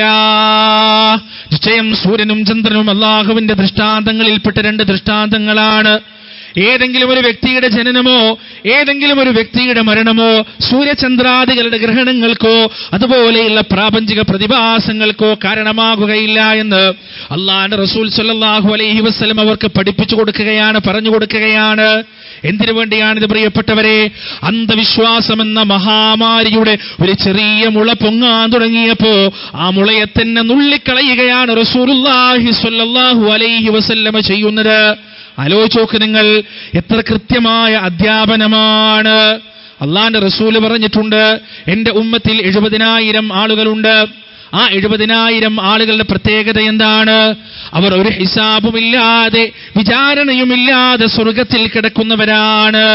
നിശ്ചയം സൂര്യനും ചന്ദ്രനും അല്ലാഹുവിന്റെ ദൃഷ്ടാന്തങ്ങളിൽപ്പെട്ട 2 ദൃഷ്ടാന്തങ്ങളാണ്. ഏതെങ്കിലും ഒരു വ്യക്തിയുടെ ജനനമോ ഏതെങ്കിലും ഒരു വ്യക്തിയുടെ മരണമോ സൂര്യചന്ദ്രാദികളുടെ ഗ്രഹണങ്ങൾക്കോ അതുപോലെയുള്ള പ്രാപഞ്ചിക പ്രതിഭാസങ്ങൾക്കോ കാരണമാകുകയില്ല എന്ന് അള്ളാഹുവിന്റെ റസൂൽ സല്ലല്ലാഹു അലൈഹി വസല്ലം അവർക്ക് പഠിപ്പിച്ചു കൊടുക്കുകയാണ്, പറഞ്ഞു കൊടുക്കുകയാണ്. എന്തിനു വേണ്ടിയാണിത് പ്രിയപ്പെട്ടവരെ? അന്ധവിശ്വാസമെന്ന മഹാമാരിയുടെ ഒരു ചെറിയ മുള പൊങ്ങാൻ തുടങ്ങിയപ്പോ ആ മുളയെ തന്നെ നുള്ളിക്കളയുകയാണ് റസൂലുള്ളാഹി സ്വല്ലല്ലാഹു അലൈഹി വസല്ലമ ചെയ്യുന്നത്. ആലോചിച്ചോക്ക് നിങ്ങൾ, എത്ര കൃത്യമായ അധ്യാപനമാണ്. അള്ളാന്റെ റസൂല് പറഞ്ഞിട്ടുണ്ട്, എന്റെ ഉമ്മത്തിൽ 70,000 ആളുകളുണ്ട്. ആ 70,000 ആളുകളുടെ പ്രത്യേകത എന്താണ്? അവർ ഒരു ഹിസാബുമില്ലാതെ വിചാരണയുമില്ലാതെ സ്വർഗത്തിൽ കിടക്കുന്നവരാണ്.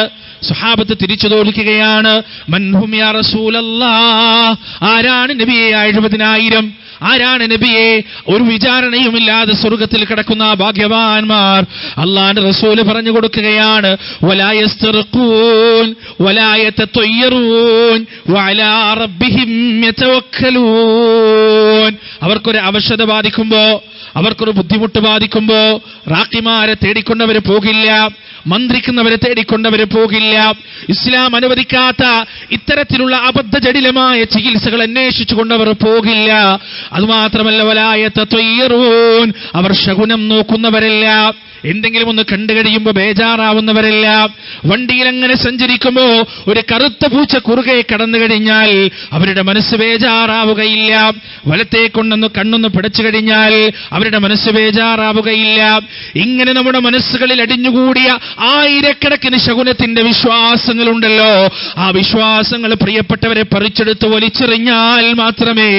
സ്വഹാബത്ത് തിരിച്ചു തോൽക്കുകയാണ്, മൻഹും യാ റസൂലല്ലാഹ്, ആരാണ് നബിയെ 70,000? ആരാണ് നബിയെ ഒരു വിചാരണയുമില്ലാതെ സ്വർഗത്തിൽ കിടക്കുന്ന ഭാഗ്യവാന്മാർ? അള്ളാന്റെ റസൂല് പറഞ്ഞു കൊടുക്കുകയാണ്, വലാ യസ്തർഖൂൻ വലാ യതതയ്യറൂൻ വഅലാ റബ്ബിഹിം യതവക്കലൂൻ. അവർക്കൊരു അവശത ബാധിക്കുമ്പോ, അവർക്കൊരു ബുദ്ധിമുട്ട് ബാധിക്കുമ്പോ റാഖിമാരെ തേടിക്കൊണ്ടവര് പോകില്ല, മന്ത്രിക്കുന്നവരെ തേടിക്കൊണ്ടവര് പോകില്ല. ഇസ്ലാം അനുവദിക്കാത്ത ഇത്തരത്തിലുള്ള അബദ്ധ ജടിലമായ ചികിത്സകൾ അന്വേഷിച്ചു കൊണ്ടവർ പോകില്ല. അതുമാത്രമല്ല, വലായത്ത തൊയ്യറൂൻ, അവർ ശകുനം നോക്കുന്നവരല്ല. എന്തെങ്കിലും ഒന്ന് കണ്ടു കഴിയുമ്പോ ബേജാറാവുന്നവരല്ല. വണ്ടിയിൽ അങ്ങനെ സഞ്ചരിക്കുമ്പോ ഒരു കറുത്ത പൂച്ച കുറുകെ കടന്നു കഴിഞ്ഞാൽ അവരുടെ മനസ്സ് ബേജാറാവുകയില്ല. വലത്തേക്കൊണ്ടൊന്ന് കണ്ണൊന്ന് പിടച്ചു കഴിഞ്ഞാൽ അവരുടെ മനസ്സ് ബേജാറാവുകയില്ല. ഇങ്ങനെ നമ്മുടെ മനസ്സുകളിൽ അടിഞ്ഞുകൂടിയ ആയിരക്കണക്കിന് ശകുനത്തിന്റെ വിശ്വാസങ്ങളുണ്ടല്ലോ, ആ വിശ്വാസങ്ങൾ പ്രിയപ്പെട്ടവരെ പറിച്ചെടുത്ത് വലിച്ചെറിഞ്ഞാൽ മാത്രമേ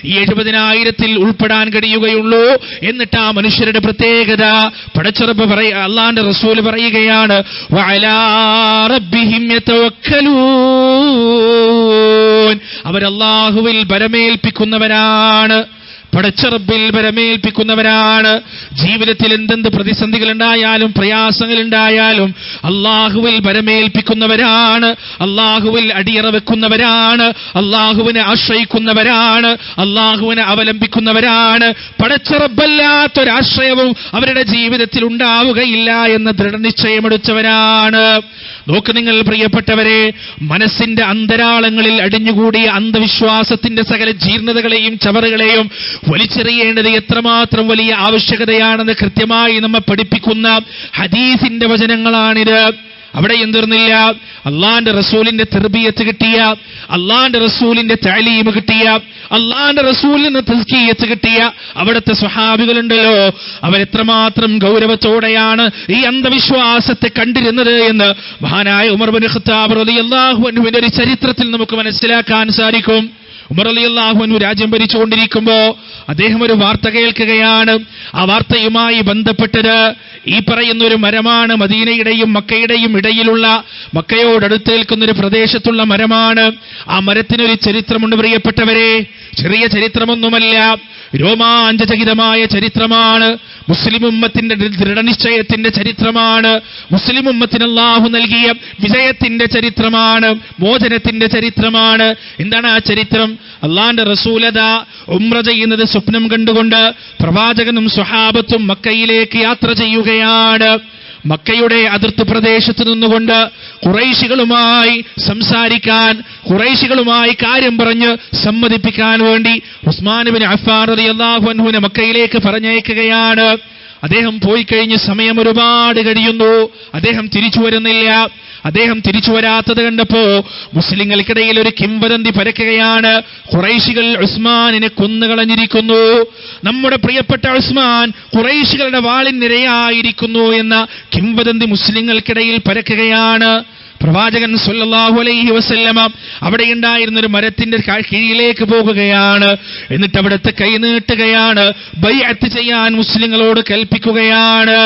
ഈ 70,000-ൽ ഉൾപ്പെടാൻ കഴിയുകയുള്ളൂ. എന്നിട്ട് ആ മനുഷ്യരുടെ പ്രത്യേകത പടച്ചറ അള്ളാന്റെ റസൂല് പറയുകയാണ്, വഅലാ റബ്ബിഹിം യതവക്കലൂൻ, അവരല്ലാഹുവിൽ ബലമേൽപ്പിക്കുന്നവരാണ്, പടച്ചറബിൽ ബലമേൽപ്പിക്കുന്നവരാണ്. ജീവിതത്തിൽ എന്തെന്ത് പ്രതിസന്ധികൾ ഉണ്ടായാലും പ്രയാസങ്ങൾ ഉണ്ടായാലും അള്ളാഹുവിൽ ബലമേൽപ്പിക്കുന്നവരാണ്, അള്ളാഹുവിൽ അടിയറ വെക്കുന്നവരാണ്, അള്ളാഹുവിനെ ആശ്രയിക്കുന്നവരാണ്, അള്ളാഹുവിനെ അവലംബിക്കുന്നവരാണ്. പടച്ചറബല്ലാത്തൊരാശ്രയവും അവരുടെ ജീവിതത്തിൽ ഉണ്ടാവുകയില്ല എന്ന ദൃഢനിശ്ചയമെടുത്തവരാണ്. നോക്ക് നിങ്ങൾ പ്രിയപ്പെട്ടവരെ, മനസ്സിന്റെ അന്തരാളങ്ങളിൽ അടിഞ്ഞുകൂടിയ അന്ധവിശ്വാസത്തിന്റെ സകല ജീർണതകളെയും ചവറുകളെയും വലിച്ചെറിയേണ്ടത് എത്രമാത്രം വലിയ ആവശ്യകതയാണെന്ന് കൃത്യമായി നമ്മെ പഠിപ്പിക്കുന്ന ഹദീസിന്റെ വചനങ്ങളാണിത്. അവിടെ എന്തിർന്നില്ല, അള്ളാന്റെ റസൂലിന്റെ തർബിയത്ത് കിട്ടിയ, അള്ളാന്റെ റസൂലിന്റെ തഅലീം കിട്ടിയ, അള്ളാന്റെ റസൂലിന് തസ്കിയത്ത് കിട്ടിയ അവിടുത്തെ സ്വഹാബികളുണ്ടല്ലോ, അവരെത്രമാത്രം ഗൗരവത്തോടെയാണ് ഈ അന്ധവിശ്വാസത്തെ കണ്ടിരുന്നത് എന്ന് മഹാനായ ഉമർ ഇബ്നു ഖത്താബ് റളിയല്ലാഹു അൻഹുവിന്റെ ഒരു ചരിത്രത്തിൽ നമുക്ക് മനസ്സിലാക്കാൻ സാധിക്കും. ഉമർ റളിയല്ലാഹു അൻഹു രാജ്യം ഭരിച്ചുകൊണ്ടിരിക്കുമ്പോ അദ്ദേഹം ഒരു വാർത്ത കേൾക്കുകയാണ്. ആ വാർത്തയുമായി ബന്ധപ്പെട്ടത് ഈ പറയുന്ന ഒരു മരമാണ്. മദീനയുടെയും മക്കയുടെയും ഇടയിലുള്ള, മക്കയോടടുത്ത് നിൽക്കുന്നൊരു പ്രദേശത്തുള്ള മരമാണ്. ആ മരത്തിനൊരു ചരിത്രമുണ്ട് പ്രിയപ്പെട്ടവരെ, ചെറിയ ചരിത്രമൊന്നുമല്ല, രോമാഞ്ചചകിതമായ ചരിത്രമാണ്. മുസ്ലിം ഉമ്മത്തിന്റെ ദൃഢനിശ്ചയത്തിന്റെ ചരിത്രമാണ്. മുസ്ലിം ഉമ്മത്തിന് അല്ലാഹു നൽകിയ വിജയത്തിന്റെ ചരിത്രമാണ്, മോചനത്തിന്റെ ചരിത്രമാണ്. എന്താണ് ആ ചരിത്രം? അള്ളാന്റെ റസൂലത ഉംറ ചെയ്യുന്നത് സ്വപ്നം കണ്ടുകൊണ്ട് പ്രവാചകനും സ്വഹാബത്തും മക്കയിലേക്ക് യാത്ര ചെയ്യുകയാണ്. മക്കയുടെ അതിർത്തി പ്രദേശത്ത് നിന്നുകൊണ്ട് ഖുറൈശികളുമായി സംസാരിക്കാൻ, ഖുറൈശികളുമായി കാര്യം പറഞ്ഞ് സമ്മതിപ്പിക്കാൻ വേണ്ടി ഉസ്മാൻ ഇബ്നു അഫ്ഫാൻ റളിയല്ലാഹു അൻഹുവിനെ മക്കയിലേക്ക് പറഞ്ഞയക്കുകയാണ്. അദ്ദേഹം പോയി കഴിഞ്ഞ് സമയം ഒരുപാട് കഴിയുന്നു, അദ്ദേഹം തിരിച്ചു വരുന്നില്ല. അദ്ദേഹം തിരിച്ചു വരാത്തത് കണ്ടപ്പോ മുസ്ലിങ്ങൾക്കിടയിൽ ഒരു കിംവദന്തി പരക്കുകയാണ്. ഖുറൈശികൾ ഉസ്മാനിനെ കൊന്നുകളഞ്ഞിരിക്കുന്നു, നമ്മുടെ പ്രിയപ്പെട്ട ഉസ്മാൻ ഖുറൈശികളുടെ വാളിനിരയായിരിക്കുന്നു എന്ന കിംവദന്തി മുസ്ലിങ്ങൾക്കിടയിൽ പരക്കുകയാണ്. പ്രവാചകൻ സല്ലല്ലാഹു അലൈഹി വസല്ലമ അവിടെ ഉണ്ടായിരുന്ന ഒരു മരത്തിന്റെ കീഴിലേക്ക് പോകുകയാണ്. എന്നിട്ട് അവിടുത്തെ കൈ നീട്ടുകയാണ്, ബൈഅത്ത് ചെയ്യാൻ മുസ്ലിങ്ങളോട് കൽപ്പിക്കുകയാണ്.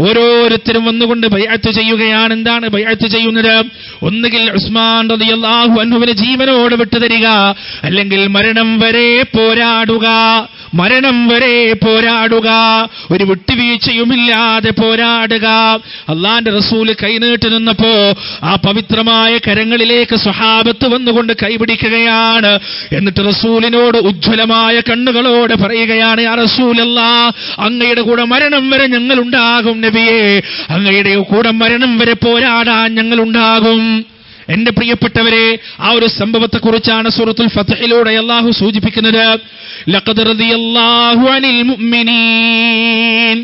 ഓരോരുത്തരും വന്നുകൊണ്ട് ബൈഅത്ത് ചെയ്യുകയാണ്. എന്താണ് ബൈഅത്ത് ചെയ്യുന്നത്? ഒന്നുകിൽ ഉസ്മാൻ റളിയല്ലാഹു അൻഹുവിനെ ജീവനോട് വിട്ടുതരിക, അല്ലെങ്കിൽ മരണം വരെ പോരാടുക, മരണം വരെ പോരാടുക, ഒരു വിട്ടുവീഴ്ചയുമില്ലാതെ പോരാടുക. അള്ളാന്റെ റസൂല് കൈനീട്ടി നിന്നപ്പോ ആ പവിത്രമായ കരങ്ങളിലേക്ക് സ്വഹാബത്ത് വന്നുകൊണ്ട് കൈപിടിക്കുകയാണ്. എന്നിട്ട് റസൂലിനോട് ഉജ്ജ്വലമായ കണ്ണുകളോടെ പറയുകയാണ്, യാ റസൂലല്ലാഹ്, അങ്ങയുടെ കൂടെ മരണം വരെ ഞങ്ങൾ ഉണ്ടാകും നബിയേ, അങ്ങയുടെ കൂടെ മരണം വരെ പോരാടാൻ ഞങ്ങൾ ഉണ്ടാകും. എന്റെ പ്രിയപ്പെട്ടവരെ, ആ ഒരു സംഭവത്തെക്കുറിച്ചാണ് സൂറത്തുൽ ഫത്ഹിലൂടെ അല്ലാഹു സൂചിപ്പിക്കുന്നത്. ലഖദ് റളിയല്ലാഹു അനിൽ മുഅ്മിനീൻ,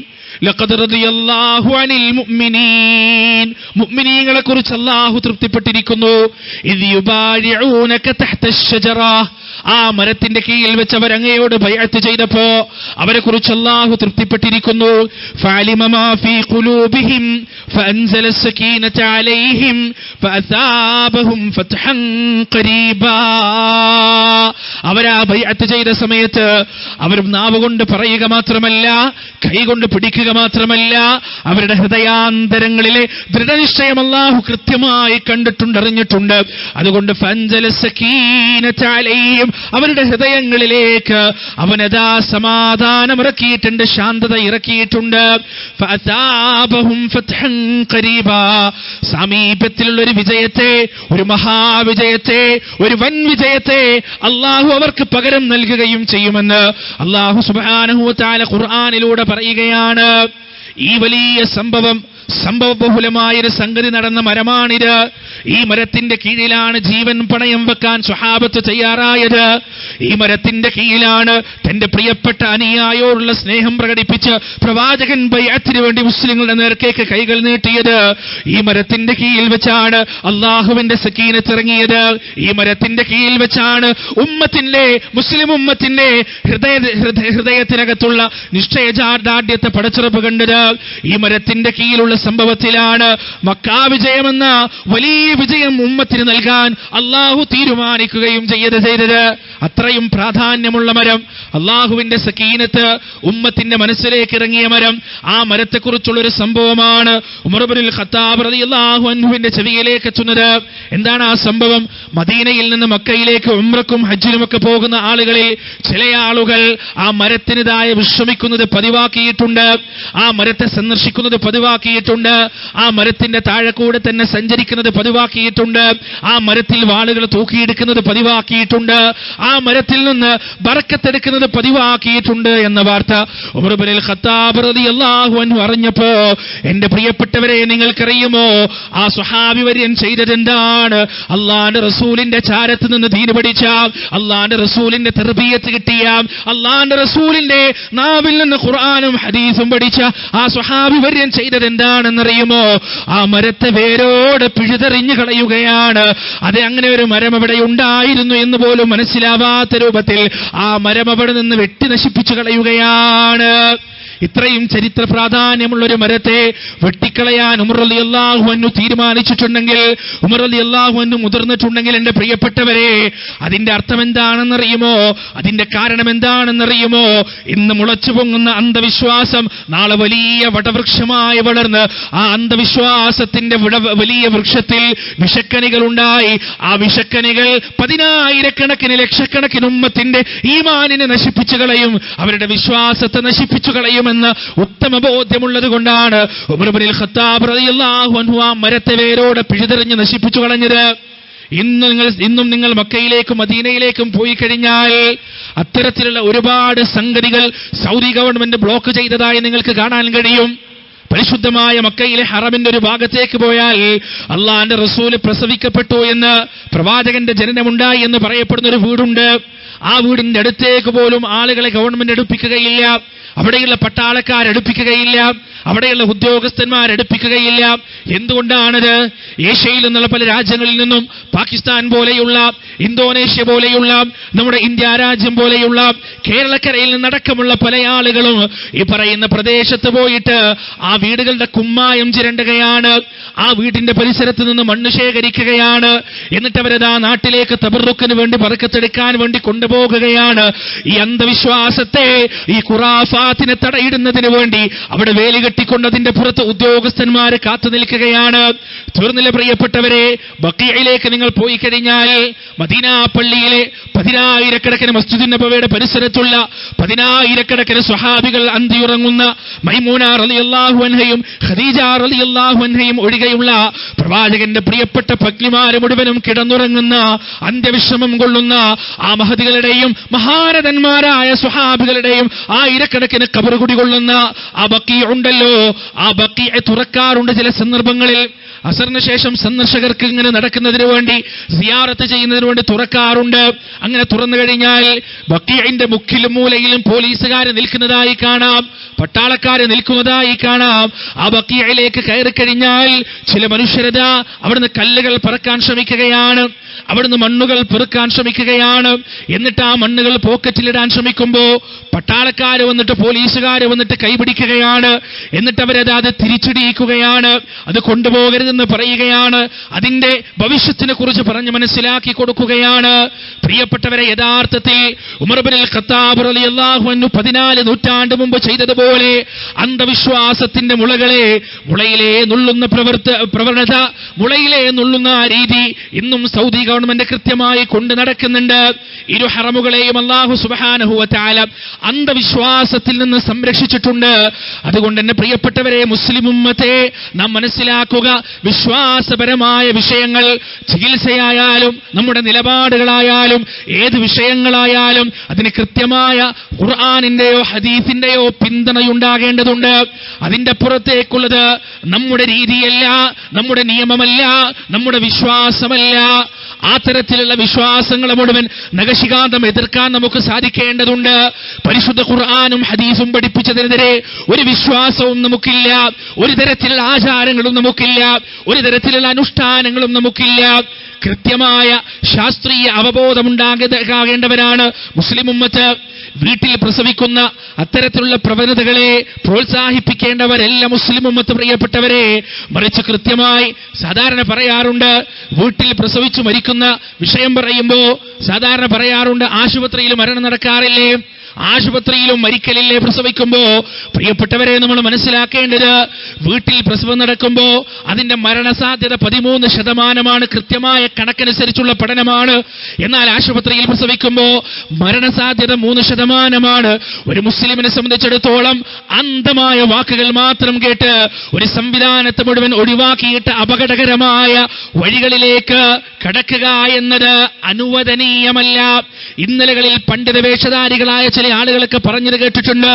ലഖദ് റളിയല്ലാഹു അനിൽ മുഅ്മിനീൻ, മുഅ്മിനീങ്ങളെ കുറിച്ച് അല്ലാഹു തൃപ്തിപ്പെട്ടിരിക്കുന്നു. ഇദ് യുബായിഊനക തഹ്ത അശ്ശജറ, ആ മരത്തിന്റെ കീഴിൽ വെച്ച് അവർ അങ്ങയോട് ബൈഅത്ത് ചെയ്തപ്പോ അവരെ കുറിച്ച് അല്ലാഹു തൃപ്തിപ്പെട്ടിരിക്കുന്നു. ഫഅലിമ മാ ഫീ ഖുലൂബിഹിം ഫഅൻസല السكينة عليهم فأثابهم فتحا قريبا. അവരാ ബൈഅത്ത് ചെയ്ത സമയത്ത് അവർ നാവ് കൊണ്ട് പറയുക മാത്രമല്ല, കൈകൊണ്ട് പിടിക്കുക മാത്രമല്ല, അവരുടെ ഹൃദയാന്തരങ്ങളിലെ ദൃഢനിശ്ചയം അല്ലാഹു കൃത്യമായി കണ്ടിട്ടുണ്ട്, അറിഞ്ഞിട്ടുണ്ട്. അതുകൊണ്ട് ഫഅൻസല السكينة عليهم, അവരുടെ ഹൃദയങ്ങളിലേക്ക് അവനതാ സമാധാനം ഇറക്കിയിട്ടുണ്ട്, ശാന്തത ഇറക്കിയിട്ടുണ്ട്. ഫഅതാബഹും ഫത്ഹൻ ഖരീബാ, സമീപത്തിലുള്ള ഒരു വിജയത്തെ, ഒരു മഹാവിജയത്തെ, ഒരു വൻ വിജയത്തെ അല്ലാഹു അവർക്ക് പകരം നൽകുകയും ചെയ്യുമെന്ന് അല്ലാഹു സുബ്ഹാനഹു വ തആല ഖുർആനിലൂടെ പറയുകയാണ്. ഈ വലിയ സംഭവബഹുലമായൊരു സംഗതി നടന്ന മരമാണിത്. ഈ മരത്തിന്റെ കീഴിലാണ് ജീവൻ പണയം വെക്കാൻ സ്വഹാബത്ത് തയ്യാറായത്. ഈ മരത്തിന്റെ കീഴിലാണ് തന്റെ പ്രിയപ്പെട്ട അനുയായിയോടുള്ള സ്നേഹം പ്രകടിപ്പിച്ച് പ്രവാചകൻ ബൈഅത്തിന് വേണ്ടി മുസ്ലിങ്ങളുടെ നേർക്കേക്ക് കൈകൾ നീട്ടിയത്. ഈ മരത്തിന്റെ കീഴിൽ വെച്ചാണ് അള്ളാഹുവിന്റെ സക്കീനത്ത് ഇറങ്ങിയത്. ഈ മരത്തിന്റെ കീഴിൽ വെച്ചാണ് മുസ്ലിം ഉമ്മത്തിന്റെ ഹൃദയത്തിനകത്തുള്ള നിശ്ചയദാർഢ്യത്തെ പടച്ചുറപ്പ് കണ്ടത്. ഈ മരത്തിന്റെ കീഴിലുള്ള സംഭവത്തിലാണ് മക്കാ വിജയമെന്ന വലിയ വിജയം ഉമ്മത്തിന് നൽകാൻ അള്ളാഹു തീരുമാനിക്കുകയും ചെയ്തത്. അത്രയും പ്രാധാന്യമുള്ള മരം, അള്ളാഹുവിന്റെ സക്കീനത്ത് ഉമ്മത്തിന്റെ മനസ്സിലേക്ക് ഇറങ്ങിയ മരം. ആ മരത്തെക്കുറിച്ചുള്ള ഒരു സംഭവമാണ് ഉമർ ഇബ്നുൽ ഖത്താബ് റളിയല്ലാഹു അൻഹുവിന്റെ ചെവിയിലേക്ക് എത്തുന്നത്. എന്താണ് ആ സംഭവം? മദീനയിൽ നിന്ന് മക്കയിലേക്ക് ഉംറക്കും ഹജ്ജിനുമൊക്കെ പോകുന്ന ആളുകളിൽ ചില ആളുകൾ ആ മരത്തിനെതായ വിശ്രമിക്കുന്നത് പതിവാക്കിയിട്ടുണ്ട്, ആ മരത്തെ സന്ദർശിക്കുന്നത് പതിവാക്കിയിട്ടുണ്ട്, ആ മരത്തിന്റെ താഴെ കൂടെ തന്നെ സഞ്ചരിക്കുന്നത് പതിവാക്കിയിട്ടുണ്ട്, ആ മരത്തിൽ വാളുകൾ തൂക്കിയെടുക്കുന്നത് പതിവാക്കിയിട്ടുണ്ട്, ആ മരത്തിൽ നിന്ന് ബറക്കത്തെടുക്കുന്നത് പതിവാക്കിയിട്ടുണ്ട് എന്ന വാർത്ത ഉമർ ഇബ്നുൽ ഖത്താബ് റളിയല്ലാഹു അൻഹു അറിഞ്ഞപ്പോ, എന്റെ പ്രിയപ്പെട്ടവരെ, നിങ്ങൾക്കറിയുമോ ആ സ്വഹാബി വര്യൻ ചെയ്തത് എന്താണ്? അള്ളാന്റെ റസൂലിന്റെ ചാരത്ത് നിന്ന് ദീന് പഠിച്ച, അള്ളാന്റെ റസൂലിന്റെ തർബിയത്ത് കിട്ടിയ, അള്ളാന്റെ റസൂലിന്റെ നാവിൽ നിന്ന് ഖുർആനും ഹദീസും പഠിച്ച ആ സ്വഹാബി വര്യൻ ചെയ്തത് എന്താണെന്നറിയുമോ? ആ മരത്തെ വേരോടെ പിഴുതെറിഞ്ഞു കളയുകയാണ്. അതെ, അങ്ങനെ ഒരു മരം അവിടെ ഉണ്ടായിരുന്നു എന്ന് പോലും മനസ്സിലാവാത്ത രൂപത്തിൽ ആ മരം അവിടെ നിന്ന് വെട്ടി നശിപ്പിച്ചു കളയുകയാണ്. ഇത്രയും ചരിത്ര പ്രാധാന്യമുള്ള ഒരു മരത്തെ വെട്ടിക്കളയാൻ ഉമർ റളിയല്ലാഹു അൻഹു തീരുമാനിച്ചിട്ടുണ്ടെങ്കിൽ, ഉമർ റളിയല്ലാഹു അൻഹു മുതിർന്നിട്ടുണ്ടെങ്കിൽ, എന്റെ പ്രിയപ്പെട്ടവരെ, അതിന്റെ അർത്ഥം എന്താണെന്നറിയുമോ? അതിന്റെ കാരണം എന്താണെന്നറിയുമോ? ഇന്ന് മുളച്ചു പൊങ്ങുന്ന അന്ധവിശ്വാസം നാളെ വലിയ വടവൃക്ഷമായി വളർന്ന് ആ അന്ധവിശ്വാസത്തിന്റെ വലിയ വൃക്ഷത്തിൽ വിഷക്കണികൾ ഉണ്ടായി. ആ വിഷക്കണികൾ പതിനായിരക്കണക്കിന് ലക്ഷക്കണക്കിന് ഉമ്മത്തിന്റെ ഈമാനിനെ നശിപ്പിച്ചു കളയും, അവരുടെ വിശ്വാസത്തെ നശിപ്പിച്ചു കളയും എന്ന ഉത്തമ ബോധ്യമുള്ളത് കൊണ്ടാണ് ഉമർ ഇബ്നുൽ ഖത്താബ് റളിയല്ലാഹു അൻഹു ആ മരത്തെ വേരോടെ പിഴുതെറിഞ്ഞ് നശിപ്പിച്ചു കളഞ്ഞത്. ഇന്നും നിങ്ങൾ മക്കയിലേക്കും മദീനയിലേക്കും പോയി കഴിഞ്ഞാൽ അത്തരത്തിലുള്ള ഒരുപാട് സംഗതികൾ സൗദി ഗവൺമെന്റ് ബ്ലോക്ക് ചെയ്തതായി നിങ്ങൾക്ക് കാണാൻ കഴിയും. പരിശുദ്ധമായ മക്കയിലെ ഹറമിന്റെ ഒരു ഭാഗത്തേക്ക് പോയാൽ അള്ളാന്റെ റസൂൽ പ്രസവിക്കപ്പെട്ടു എന്ന്, പ്രവാചകന്റെ ജനനമുണ്ടായി എന്ന് പറയപ്പെടുന്ന ഒരു വീടുണ്ട്. ആ വീടിന്റെ അടുത്തേക്ക് പോലും ആളുകളെ ഗവൺമെന്റ് അടുപ്പിക്കുകയില്ല, അവിടെയുള്ള പട്ടാളക്കാർ അടുപ്പിക്കുകയില്ല. അവിടെയുള്ള ഉദ്യോഗസ്ഥന്മാരെടുപ്പിക്കുകയില്ല. എന്തുകൊണ്ടാണത്? ഏഷ്യയിൽ നിന്നുള്ള പല രാജ്യങ്ങളിൽ നിന്നും, പാകിസ്ഥാൻ പോലെയുള്ള, ഇന്തോനേഷ്യ പോലെയുള്ള, നമ്മുടെ ഇന്ത്യ രാജ്യം പോലെയുള്ള, കേരളക്കരയിൽ നിന്നടക്കമുള്ള പല ആളുകളും ഈ പറയുന്ന പ്രദേശത്ത് പോയിട്ട് ആ വീടുകളുടെ കുമ്മായം ചിരണ്ടുകയാണ്. ആ വീടിന്റെ പരിസരത്ത് നിന്ന് മണ്ണ് ശേഖരിക്കുകയാണ്. എന്നിട്ട് അവരത് ആ നാട്ടിലേക്ക് തബറുക്കിന് വേണ്ടി ബറക്കത്തെടുക്കാൻ വേണ്ടി കൊണ്ടുപോകുകയാണ്. ഈ അന്ധവിശ്വാസത്തെ, ഈ ഖുറാഫാത്തിനെ തടയിടുന്നതിന് വേണ്ടി അവിടെ വേലി കെട്ടിക്കൊണ്ട് അതിന്റെ പുറത്ത് ഉദ്യോഗസ്ഥന്മാരെ കാത്തു നിൽക്കുകയാണ്. തീർന്നില്ല പ്രിയപ്പെട്ടവരെ, ബഖീഇലേക്ക് നിങ്ങൾ പോയി കഴിഞ്ഞാൽ മദീന പള്ളിയിലെ 10,000-കണക്കിന് മസ്ജിദുൻ നബവിയുടെ പരിസരത്തുള്ള 10,000-കണക്കിന് സ്വഹാബികൾ അന്തിയുറങ്ങുന്ന മൈമൂന റളിയല്ലാഹു അൻഹയും ഖദീജ റളിയല്ലാഹു അൻഹയും ഒഴികെയുള്ള പ്രവാചകന്റെ പ്രിയപ്പെട്ട പത്നിമാര് മുഴുവനും കിടന്നുറങ്ങുന്ന, അന്ത്യവിശ്രമം കൊള്ളുന്ന ആ മഹദികളുടെയും മഹാരഥന്മാരായ സ്വഹാബികളുടെയും ആയിരക്കണക്കിന് ഖബർ കുടികൊള്ളുന്ന ആ ബഖീ ഉണ്ടല്ലോ, ആ ബഖീ തുറക്കാറുണ്ട് ചില സന്ദർഭങ്ങളിൽ. അസറിന് ശേഷം സന്ദർശകർക്ക് ഇങ്ങനെ നടക്കുന്നതിന് വേണ്ടി, സിയാറത്ത് ചെയ്യുന്നതിന് വേണ്ടി തുറക്കാറുണ്ട്. അങ്ങനെ തുറന്നു കഴിഞ്ഞാൽ ബഖീഇന്റെ മുക്കിലും മൂലയിലും പോലീസുകാരെ നിൽക്കുന്നതായി കാണാം, പട്ടാളക്കാരെ നിൽക്കുന്നതായി കാണാം. ആ ബഖീഇലേക്ക് കയറി കഴിഞ്ഞാൽ ചില മനുഷ്യരത അവിടുന്ന് കല്ലുകൾ പറക്കാൻ ശ്രമിക്കുകയാണ്, അവിടുന്ന് മണ്ണുകൾ പെറുക്കാൻ ശ്രമിക്കുകയാണ്. എന്നിട്ട് ആ മണ്ണുകൾ പോക്കറ്റിലിടാൻ ശ്രമിക്കുമ്പോ പട്ടാളക്കാര് വന്നിട്ട്, പോലീസുകാര് വന്നിട്ട് കൈപിടിക്കുകയാണ്. എന്നിട്ട് അവരത് തിരിച്ചിടിയിക്കുകയാണ്, അത് കൊണ്ടുപോകരുതെന്ന് പറയുകയാണ്, അതിന്റെ ഭവിഷ്യത്തിനെ കുറിച്ച് പറഞ്ഞ് മനസ്സിലാക്കി കൊടുക്കുകയാണ്. പ്രിയപ്പെട്ടവരെ, യഥാർത്ഥത്തിൽ ഉമർ ഇബ്നുൽ ഖത്താബ് റളിയല്ലാഹു അൻഹു 14 നൂറ്റാണ്ട് മുമ്പ് ചെയ്തതുപോലെ അന്ധവിശ്വാസത്തിന്റെ മുളയിലെ നുള്ളുന്ന പ്രവണത, മുളയിലെ നുള്ളുന്ന രീതി ഇന്നും സൗദി ഗവൺമെന്റ് കൃത്യമായി കൊണ്ടു നടക്കുന്നുണ്ട്. ഇരു ഹറമുകളെയും അല്ലാഹു സുബ്ഹാനഹു വ തആല അന്ധവിശ്വാസത്തിൽ നിന്ന് സംരക്ഷിച്ചിട്ടുണ്ട്. അതുകൊണ്ട് തന്നെ പ്രിയപ്പെട്ടവരെ, മുസ്ലിം ഉമ്മത്തെ നാം മനസ്സിലാക്കുക, വിശ്വാസപരമായ വിഷയങ്ങൾ, ചികിത്സയായാലും നമ്മുടെ നിലപാടുകളായാലും ഏത് വിഷയങ്ങളായാലും അതിന് കൃത്യമായ ഖുർആനിന്റെയോ ഹദീസിന്റെയോ പിന്തുണയുണ്ടാകേണ്ടതുണ്ട്. അതിന്റെ പുറത്തേക്കുള്ളത് നമ്മുടെ രീതിയല്ല, നമ്മുടെ നിയമമല്ല, നമ്മുടെ വിശ്വാസമല്ല. ആ തരത്തിലുള്ള വിശ്വാസങ്ങളെ മുഴുവൻ നഖശിഖാന്തം എതിർക്കാൻ നമുക്ക് സാധിക്കേണ്ടതുണ്ട്. പരിശുദ്ധ ഖുർആനും ഹദീസും പഠിപ്പിച്ചതിനെതിരെ ഒരു വിശ്വാസവും നമുക്കില്ല, ഒരു തരത്തിലുള്ള ആചാരങ്ങളും നമുക്കില്ല, ഒരു തരത്തിലുള്ള അനുഷ്ഠാനങ്ങളും നമുക്കില്ല. കൃത്യമായ ശാസ്ത്രീയ അവബോധമുണ്ടാകേണ്ടവരാണ് മുസ്ലിം ഉമ്മത്ത്. വീട്ടിൽ പ്രസവിക്കുന്ന അത്തരത്തിലുള്ള പ്രവണതകളെ പ്രോത്സാഹിപ്പിക്കേണ്ടവരല്ല മുസ്ലിം ഉമ്മത്ത് പ്രിയപ്പെട്ടവരെ. മറിച്ച് കൃത്യമായി സാധാരണ പറയാറുണ്ട്, വീട്ടിൽ പ്രസവിച്ചു മരിക്കുന്ന വിഷയം പറയുമ്പോൾ സാധാരണ പറയാറുണ്ട്, ആശുപത്രിയിൽ മരണം നടക്കാറില്ലേ, ആശുപത്രിയിലും മരിക്കലില്ലേ പ്രസവിക്കുമ്പോ? പ്രിയപ്പെട്ടവരെ, നമ്മൾ മനസ്സിലാക്കേണ്ടത്, വീട്ടിൽ പ്രസവം നടക്കുമ്പോ അതിന്റെ മരണസാധ്യത 13% കൃത്യമായ കണക്കനുസരിച്ചുള്ള പഠനമാണ്. എന്നാൽ ആശുപത്രിയിൽ പ്രസവിക്കുമ്പോ മരണസാധ്യത 3%. ഒരു മുസ്ലിമിനെ സംബന്ധിച്ചിടത്തോളം അന്ധമായ വാക്കുകൾ മാത്രം കേട്ട് ഒരു സംവിധാനത്തെ മുഴുവൻ ഒഴിവാക്കിയിട്ട് അപകടകരമായ വഴികളിലേക്ക് കടക്കുക എന്നത് അനുവദനീയമല്ല. ഇന്നലകളിൽ പണ്ഡിത വേഷധാരികളായ ചില ആളുകളൊക്കെ പറഞ്ഞത് കേട്ടിട്ടുണ്ട്.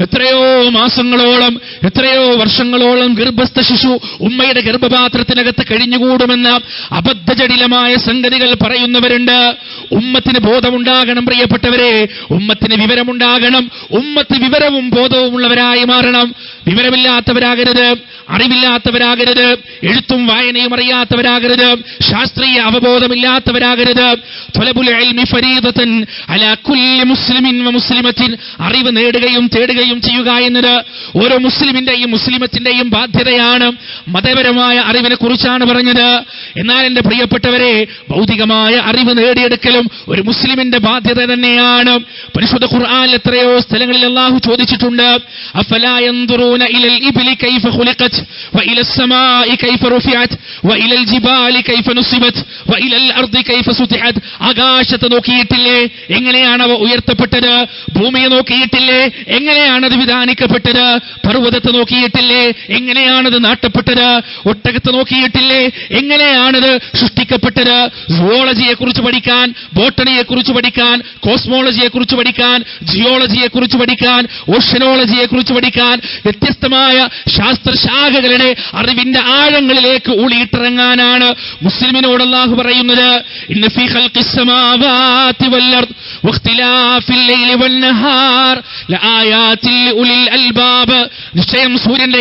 എത്രയോ മാസങ്ങളോളം, എത്രയോ വർഷങ്ങളോളം ഗർഭസ്ഥ ശിശു ഉമ്മയുടെ ഗർഭപാത്രത്തിനകത്ത് കഴിഞ്ഞുകൂടുമെന്ന അബദ്ധജടിലമായ സംഗതികൾ പറയുന്നവരുണ്ട്. ഉമ്മത്തിന് ബോധമുണ്ടാകണം പ്രിയപ്പെട്ടവരെ, ഉമ്മത്തിന് വിവരമുണ്ടാകണം. ഉമ്മത്ത് വിവരവും ബോധവും ഉള്ളവരായി മാറണം. വിവരമില്ലാത്തവരാകരുത്, അറിവില്ലാത്തവരാകരുത്, എഴുത്തും വായനയും അറിയാത്തവരാകരുത്, ശാസ്ത്രീയ അവബോധമില്ലാത്തവരാകരുത്. ത്വലബുൽ ഇൽമി ഫരീദതൻ അലാ കുല്ലി മുസ്ലിമിൻ വ മുസ്ലിമത്തിൻ. അറിവ് നേടുകയും തേടുകയും ചെയ്യുക എന്നത് ഓരോ മുസ്ലിമിന്റെയും മുസ്ലിമത്തിന്റെയും ബാധ്യതയാണ്. മതപരമായ അറിവിനെ കുറിച്ചാണ് പറഞ്ഞത്. എന്നാൽ എന്റെ പ്രിയപ്പെട്ടവരെ, ഭൗതികമായ അറിവ് നേടിയെടുക്കലും ഒരു മുസ്ലിമിന്റെ ബാധ്യത തന്നെയാണ്. പരിശുദ്ധ ഖുർആനിൽ എത്രയോ സ്ഥലങ്ങളിൽ അല്ലാഹു ചോദിച്ചിട്ടുണ്ട്, അഫലാ യൻദുറൂന ഇലൽ ഇബ്ലി കൈഫ ഖുലിഖത് വ ഇലസ് സമാഇ കൈഫ റുഫിഅത് വ ഇലൽ ജിബാലി കൈഫ നുസിബത് വ ഇലൽ അർദി കൈഫ സുതിഹത്. ആകാശത്തെ നോക്കിയിട്ടില്ലേ, എങ്ങനെയാണ് അവ ഉയർത്തപ്പെട്ടത്? ഭൂമിയെ നോക്കിയിട്ടില്ലേ, എങ്ങനെയാണത് വിധാനിക്കപ്പെട്ടത്? പർവ്വതത്തെ നോക്കിയിട്ടില്ലേ, എങ്ങനെയാണത് നാട്ടപ്പെട്ടത്? ഒട്ടകത്തെ നോക്കിയിട്ടില്ലേ, എങ്ങനെയാണത് സൃഷ്ടിക്കപ്പെട്ടത്? സുവോളജിയെ കുറിച്ച് പഠിക്കാൻ, ബോട്ടണിയെ കുറിച്ച് പഠിക്കാൻ, കോസ്മോളജിയെ കുറിച്ച് പഠിക്കാൻ, ജിയോളജിയെ കുറിച്ച് പഠിക്കാൻ, ഓഷ്യനോളജിയെ കുറിച്ച് പഠിക്കാൻ, വ്യത്യസ്തമായ ശാസ്ത്രശാഖകളുടെ അറിവിന്റെ ആഴങ്ങളിലേക്ക് ഊളിയിട്ടിറങ്ങാനാണ് മുസ്ലിമിനോട് അല്ലാഹു പറയുന്നത്. ഇന്ന ഫീ ഖൽഖിസ് സമാവാതി വൽ അർദ് വഖ്തിലാഫിൽ ലൈലി വന്നഹാർ ലആയാതിൽ ഉലിൽ അൽബാബ്.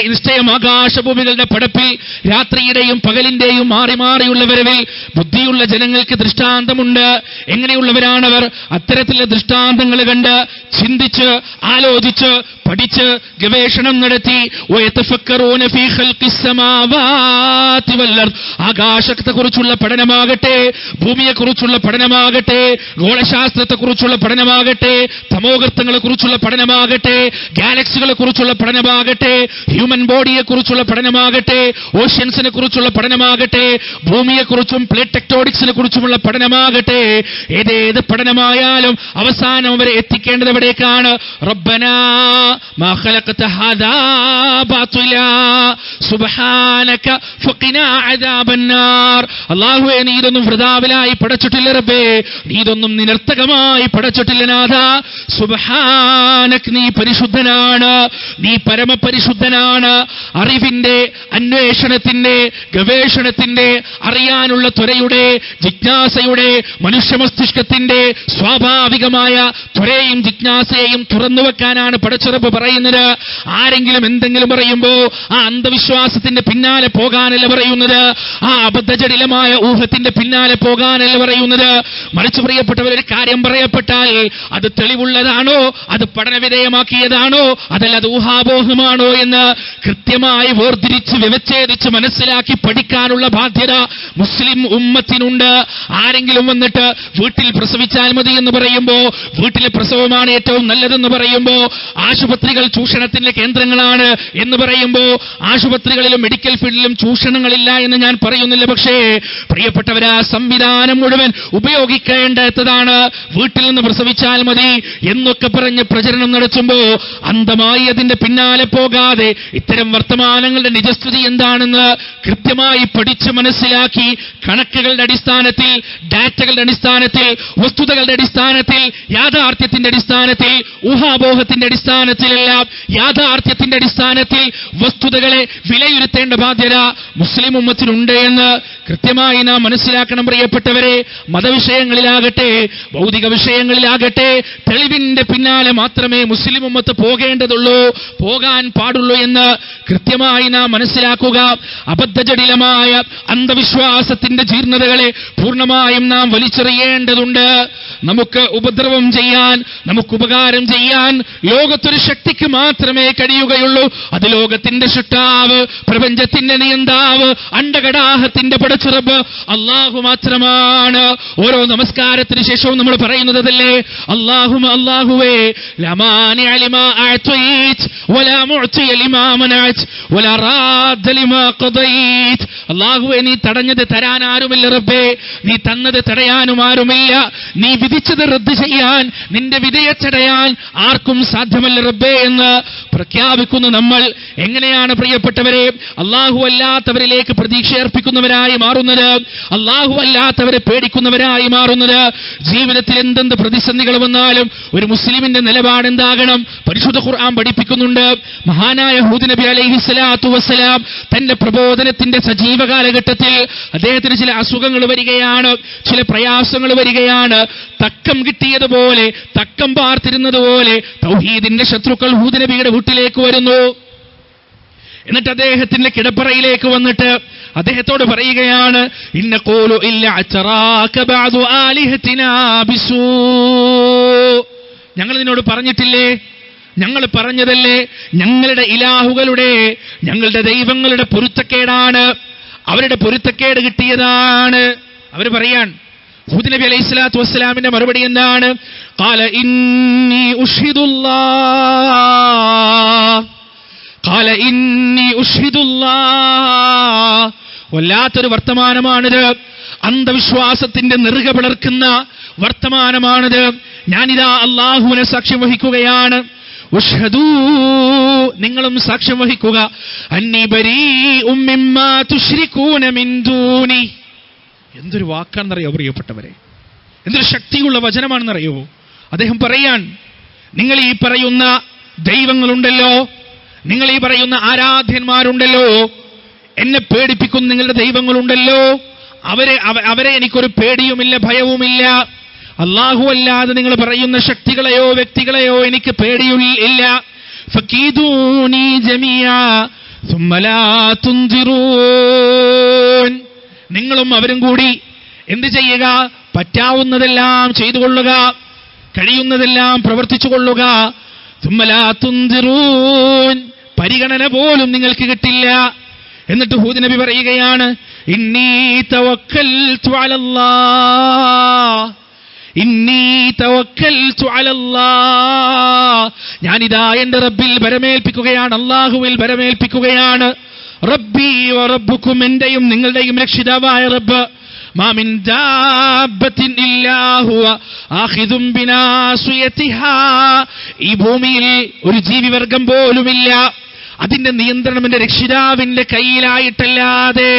നിശ്ചയം ആകാശഭൂമികളുടെ പടപ്പിൽ രാത്രിയുടെയും പകലിന്റെയും മാറി മാറിയുള്ള വരവിൽ ബുദ്ധിയുള്ള ജനങ്ങൾക്ക് ദൃഷ്ടാന്തമുണ്ട്. എങ്ങനെയുള്ളവരാണവർ? അത്തരത്തിലുള്ള ദൃഷ്ടാന്തങ്ങൾ കണ്ട് ചിന്തിച്ച് ആലോചിച്ച് പഠിച്ച് ഗവേഷണം നടത്തി ആകാശത്തെക്കുറിച്ചുള്ള പഠനമാകട്ടെ, ഭൂമിയെക്കുറിച്ചുള്ള പഠനമാകട്ടെ, ഗോളശാസ്ത്രത്തെക്കുറിച്ചുള്ള പഠനമാകട്ടെ, തമോഗർത്തങ്ങളെ കുറിച്ചുള്ള പഠനമാകട്ടെ, ഗാലക്സികളെ കുറിച്ചുള്ള പഠനമാകട്ടെ, ഹ്യൂമൻ ബോഡിയെ കുറിച്ചുള്ള പഠനമാകട്ടെ, ഓഷ്യൻസിനെ കുറിച്ചുള്ള പഠനമാകട്ടെ, ഭൂമിയെക്കുറിച്ചും പ്ലേറ്റ് ടെക്ടോണിക്സിനെ കുറിച്ചുമുള്ള പഠനമാകട്ടെ, ഏതേത് പഠനമായാലും അവസാനം അവരെ എത്തിക്കേണ്ടത് എവിടേക്കാണ്? റബ്ബനാ മാ ഖലഖത ഹാദാ ബാതിലാ സുബ്ഹാനക ഫഖിനാ അദാബന്നാർ. അല്ലാഹുവേ, നീ ഇതൊന്നും വൃഥാവിലായി പടച്ചിട്ടില്ല റബ്ബേ, നീ ഇതൊന്നും നിരർത്ഥകമായി പടച്ചിട്ടില്ല നാഥാ. സുബ്ഹാനക, നീ പരിശുദ്ധനാണ്, നീ പരമപരിശുദ്ധനാണ്. അറിവിന്റെ, അന്വേഷണത്തിന്റെ, ഗവേഷണത്തിന്റെ, അറിയാനുള്ള ത്വരയുടെ, ജിജ്ഞാസയുടെ, മനുഷ്യ മസ്തിഷ്കത്തിന്റെ സ്വാഭാവികമായ ത്വരയും ജിജ്ഞാസയെയും തുറന്നുവെക്കാനാണ് പടച്ചിറപ്പ് പറയുന്നത്. ആരെങ്കിലും എന്തെങ്കിലും പറയുമ്പോ ആ അന്ധവിശ്വാസത്തിന്റെ പിന്നാലെ പോകാനല്ല പറയുന്നത്, ആ അബദ്ധജടിലമായ ഊഹത്തിന്റെ പിന്നാലെ പോകാനല്ല പറയുന്നത്. മറിച്ച് പ്രിയപ്പെട്ടവരൊരു കാര്യം പറയപ്പെട്ടാൽ അത് തെളിവുള്ളതാണോ, അത് പഠനവിധേയമാക്കിയതാണോ, അതല്ല അത് ഊഹാപോഹമാണോ എന്ന് കൃത്യമായി വേർതിരിച്ച് വ്യവച്ഛേദിച്ച് മനസ്സിലാക്കി പഠിക്കാനുള്ള ബാധ്യത മുസ്ലിം ഉമ്മത്തിനുണ്ട്. ആരെങ്കിലും വന്നിട്ട് വീട്ടിൽ പ്രസവിച്ചാൽ മതി എന്ന് പറയുമ്പോ, വീട്ടിലെ പ്രസവമാണ് ഏറ്റവും നല്ലതെന്ന് പറയുമ്പോ, ആശുപത്രികൾ ചൂഷണത്തിന്റെ കേന്ദ്രങ്ങളാണ് എന്ന് പറയുമ്പോ, ആശുപത്രികളിലും മെഡിക്കൽ ഫീൽഡിലും ചൂഷണങ്ങളില്ല എന്ന് ഞാൻ പറയുന്നില്ല. പക്ഷേ പ്രിയപ്പെട്ടവരാ, സംവിധാനം മുഴുവൻ ഉപയോഗിക്കേണ്ടതാണ്. വീട്ടിൽ നിന്ന് പ്രസവിച്ചാൽ മതി എന്നൊക്കെ പറഞ്ഞ് പ്രചരണം നടത്തുമ്പോ അന്ധമായി അതിന്റെ പിന്നാലെ പോകാതെ ഇത്തരം വർത്തമാനങ്ങളുടെ നിജസ്ഥിതി എന്താണെന്ന് കൃത്യമായി പഠിച്ച് മനസ്സിലാക്കി കണക്കുകളുടെ അടിസ്ഥാനത്തിൽ, ഡാറ്റകളുടെ അടിസ്ഥാനത്തിൽ, വസ്തുതകളുടെ അടിസ്ഥാനത്തിൽ, യാഥാർത്ഥ്യത്തിന്റെ അടിസ്ഥാനത്തിൽ, ഊഹാപോഹത്തിന്റെ അടിസ്ഥാനത്തിലെല്ലാം യാഥാർത്ഥ്യത്തിന്റെ അടിസ്ഥാനത്തിൽ വസ്തുതകളെ വിലയിരുത്തേണ്ട ബാധ്യത മുസ്ലിം ഉമ്മത്തിനുണ്ട് എന്ന് കൃത്യമായി നാം മനസ്സിലാക്കണം. പ്രിയപ്പെട്ടവരെ, മതവിഷയങ്ങളിലാകട്ടെ ഭൗതിക വിഷയങ്ങളിലാകട്ടെ തെളിവിന്റെ പിന്നാലെ മാത്രമേ മുസ്ലിം ഉമ്മത്ത് പോകേണ്ടതുള്ളൂ, പോകാൻ പാടുള്ളൂ എന്ന് കൃത്യമായി നാം മനസ്സിലാക്കുക. അബദ്ധജടിലമായ അന്ധവിശ്വാസത്തിന്റെ ജീർണതകളെ പൂർണ്ണമായും നാം വലിച്ചെറിയേണ്ടതുണ്ട്. നമുക്ക് ഉപദ്രവം ചെയ്യാൻ, നമുക്ക് ഉപകാരം ചെയ്യാൻ ലോകത്തൊരു ശക്തിക്ക് മാത്രമേ കഴിയുകയുള്ളൂ. അത് ലോകത്തിന്റെ സൃഷ്ടാവ്, പ്രപഞ്ചത്തിന്റെ നിയന്താവ്, അണ്ടകടാഹത്തിന്റെ പടച്ചിറപ്പ് അല്ലാഹു മാത്രമാണ്. ഓരോ നമസ്കാരത്തിന് ശേഷവും നമ്മൾ പറയുന്നത് അതല്ലേ, അല്ലാഹുവേ ലാ മാനിഅ ലിമാ അഅതൈത വലാ മുഅ്തിയ ലിമാ മനഅത വലാ റാദ്ദ ലിമാ ഖദൈത. അല്ലാഹുവേ, നീ തടഞ്ഞത് തരാൻ ആരുമില്ല റബ്ബേ, നീ തന്നത് തടയാനും ആരുമില്ല, നീ വിധിച്ചത് റദ്ദ് ചെയ്യാൻ, നിന്റെ വിധിയെ തടയാൻ ആർക്കും സാധ്യമല്ല റബ്ബേ എന്ന് പ്രഖ്യാപിക്കുന്ന നമ്മൾ എങ്ങനെയാണ് പ്രിയപ്പെട്ടവരെ അല്ലാഹു അല്ലാത്തവരിലേക്ക് പ്രതീക്ഷ അർപ്പിക്കുന്നവരായി മാറുന്നത്, അല്ലാഹു അല്ലാത്തവരെ പേടിക്കുന്നവരായി മാറുന്നത്? ജീവിതത്തിൽ എന്തെന്ത് പ്രതിസന്ധികൾ വന്നാലും ഒരു മുസ്ലിമിന്റെ നിലപാട് എന്താകണം? പരിശുദ്ധ ഖുർആൻ പഠിപ്പിക്കുന്നുണ്ട്. മഹാനായ ഹൂദ് നബി അലൈഹിസ്സലാത്തു വസ്സലാം തന്റെ പ്രബോധനത്തിന്റെ സജീവ കാലഘട്ടത്തിൽ അദ്ദേഹത്തിന് ചില അസുഖങ്ങൾ വരികയാണ്, ചില പ്രയാസങ്ങൾ വരികയാണ്. തക്കം കിട്ടിയതുപോലെ, തക്കം പാർത്തിരുന്നതുപോലെ തൗഹീദിന്റെ ശത്രുക്കൾ ഹൂദ് നബിയുടെ വീട്ടിലേക്ക് വരുന്നു. എന്നിട്ട് അദ്ദേഹത്തിന്റെ കിടപ്പറയിലേക്ക് വന്നിട്ട് അദ്ദേഹത്തോട് പറയുകയാണ്, ഇന്നഖൂലു ഇല്ല അതറാക ബഅദു ആലിഹതിനാ ബിസൂ. ഞങ്ങൾ നിന്നോട് പറഞ്ഞിട്ടില്ലേ, ഞങ്ങൾ പറഞ്ഞതല്ലേ, ഞങ്ങളുടെ ഇലാഹുകളുടെ, ഞങ്ങളുടെ ദൈവങ്ങളുടെ പൊരുത്തക്കേടാണ്, അവരുടെ പൊരുത്തക്കേട് കിട്ടിയതാണ്. അവർ പറയാൻ ഹൂദ് നബി അലൈഹിസ്സലാത്തു വസ്സലാമിന്റെ മറുപടി എന്താണ്? ഖാല ഇന്നി ഉഷ്ഹിദുല്ലാഹ്, ഖാല ഇന്നി ഉഷ്ഹിദുല്ലാഹ്. വല്ലാത്തൊരു വർത്തമാനമാണിത്, അന്ധവിശ്വാസത്തിന്റെ നെറുക പിളർക്കുന്ന വർത്തമാനമാണിത്. ഞാനിതാ അല്ലാഹുവിനെ സാക്ഷ്യം വഹിക്കുകയാണ്. ഉഷ്ഹദൂ, നിങ്ങളും സാക്ഷ്യം വഹിക്കുക. അന്നി ബരീഉം മിമ്മാ തുശ്രികൂന മിൻ ദൂനി. എന്തൊരു വാക്കാണെന്നറിയോ പ്രിയപ്പെട്ടവരെ, എന്തൊരു ശക്തിയുള്ള വചനമാണെന്നറിയോ? അദ്ദേഹം പറയാൻ, നിങ്ങൾ ഈ പറയുന്ന ദൈവങ്ങളുണ്ടല്ലോ, നിങ്ങൾ ഈ പറയുന്ന ആരാധ്യന്മാരുണ്ടല്ലോ, എന്നെ പേടിപ്പിക്കുന്ന നിങ്ങളുടെ ദൈവങ്ങളുണ്ടല്ലോ, അവരെ എനിക്കൊരു പേടിയുമില്ല, ഭയവുമില്ല. അല്ലാഹു അല്ലാതെ നിങ്ങൾ പറയുന്ന ശക്തികളെയോ വ്യക്തികളെയോ എനിക്ക് പേടിയില്ല. ഫകീദൂനി ജമീഅ സുമ്മ ലാ തുൻദിറൂൻ. നിങ്ങളും അവരും കൂടി എന്ത് ചെയ്യുക? പറ്റാവുന്നതെല്ലാം ചെയ്തു കൊള്ളുക, കഴിയുന്നതെല്ലാം പ്രവർത്തിച്ചു കൊള്ളുക. സുമ്മ ലാ തുൻദിറൂൻ, പരിഗണന പോലും നിങ്ങൾക്ക് കിട്ടില്ല. എന്നിട്ട് ഹൂദ് നബി പറയുകയാണ്, ഇന്നി തവക്കൽതു അലല്ലാഹ്, ഇന്നി തവക്കൽതു അലല്ലാഹ്, ഞാനിതാ എന്റെ റബ്ബിൽ ഭരമേൽപ്പിക്കുകയാണ്, അല്ലാഹുവിൽ ഭരമേൽപ്പിക്കുകയാണ്. റബ്ബി വ റബ്ബുക്കും, എന്റെയും നിങ്ങളുടെയും രക്ഷിതാവായ റബ്ബ്. മാ മിൻ ദാബത്തിൻ ഇല്ലാ ഹുവ ആഖിദും ബിനാസിയതിഹാ, ഈ ഭൂമിയിൽ ഒരു ജീവിവർഗം പോലുമില്ല, അതിന്റെ നിയന്ത്രണം എന്റെ രക്ഷിതാവിന്റെ കയ്യിലായിട്ടല്ലാതെ.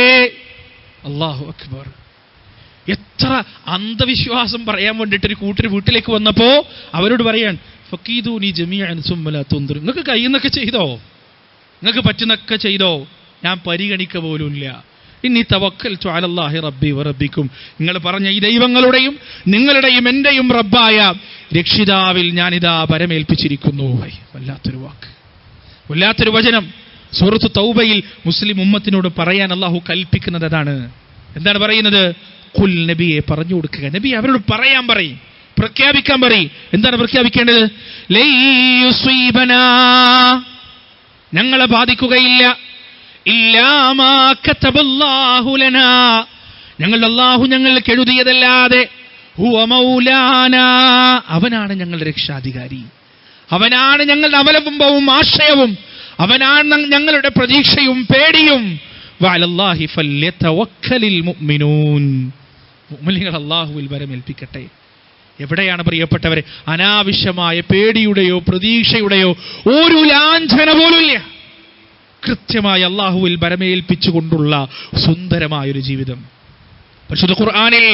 അല്ലാഹു അക്ബർ. എത്ര അന്ധവിശ്വാസം പറയാൻ വേണ്ടിയിട്ട് ഒരു കൂട്ടർ വീട്ടിലേക്ക് വന്നപ്പോ അവരോട് പറയാൻ, ഫക്കീദൂനി ജമീഅൻ സുമ്മ ലാ തുൻദിറൂൻ, നിങ്ങൾക്ക് കഴിയുന്നൊക്കെ ചെയ്തോ, നിങ്ങൾക്ക് പറ്റുന്നൊക്കെ ചെയ്തോ, ഞാൻ പരിഗണിക്ക പോലുമില്ല. ഇന്നി തവക്കൽതു അലല്ലാഹി റബ്ബി വ റബ്ബിക്കും, നിങ്ങൾ പറഞ്ഞ ഈ ദൈവങ്ങളുടെയും നിങ്ങളുടെയും എന്റെയും റബ്ബായ രക്ഷിതാവിൽ ഞാനിതാ പരമേൽപ്പിച്ചിരിക്കുന്നു. വല്ലാത്തൊരു വാക്ക്, വല്ലാത്തൊരു വചനം. സൂറത്ത് തൗബയിൽ മുസ്ലിം ഉമ്മത്തിനോട് പറയാൻ അല്ലാഹു കൽപ്പിക്കുന്നത് അതാണ്. എന്താണ് പറയുന്നത്? ഖുൽ, നബിയെ പറഞ്ഞു കൊടുക്കുക, നബി അവരോട് പറയാൻ പറയും, പ്രഖ്യാപിക്കാൻ പറയും. എന്താണ് പ്രഖ്യാപിക്കേണ്ടത്? ലൈ യുസീബനാ, ഞങ്ങളെ ബാധിക്കുകയില്ല, ഇല്ലാ മാ കതബല്ലാഹു ലനാ, ഞങ്ങളുടെ അല്ലാഹു ഞങ്ങൾക്ക് എഴുതിയതല്ലാതെ, ഹുവ മൗലാനാ, അവനാണ് ഞങ്ങളുടെ രക്ഷാധികാരി, അവനാണ് ഞങ്ങളുടെ അവലംബവും ആശ്രയവും, അവനാണ് ഞങ്ങളുടെ പ്രതീക്ഷയും പേടിയും. വഅലല്ലാഹി ഫല്യതവക്കലിൽ മുഅ്മിനൂൻ, മുഅ്മിനീങ്ങൾ അല്ലാഹുവിൽ ഭരമേൽപ്പിക്കട്ടെ. എവിടെയാണ് പ്രിയപ്പെട്ടവരെ അനാവശ്യമായ പേടിയുടെയോ പ്രതീക്ഷയുടെയോ ഒരു ലാഞ്ചന പോലുമില്ല. കൃത്യമായി അല്ലാഹുവിൽ ഭരമേൽപ്പിച്ചുകൊണ്ടുള്ള സുന്ദരമായൊരു ജീവിതം. പരിശുദ്ധ ഖുർആനിൽ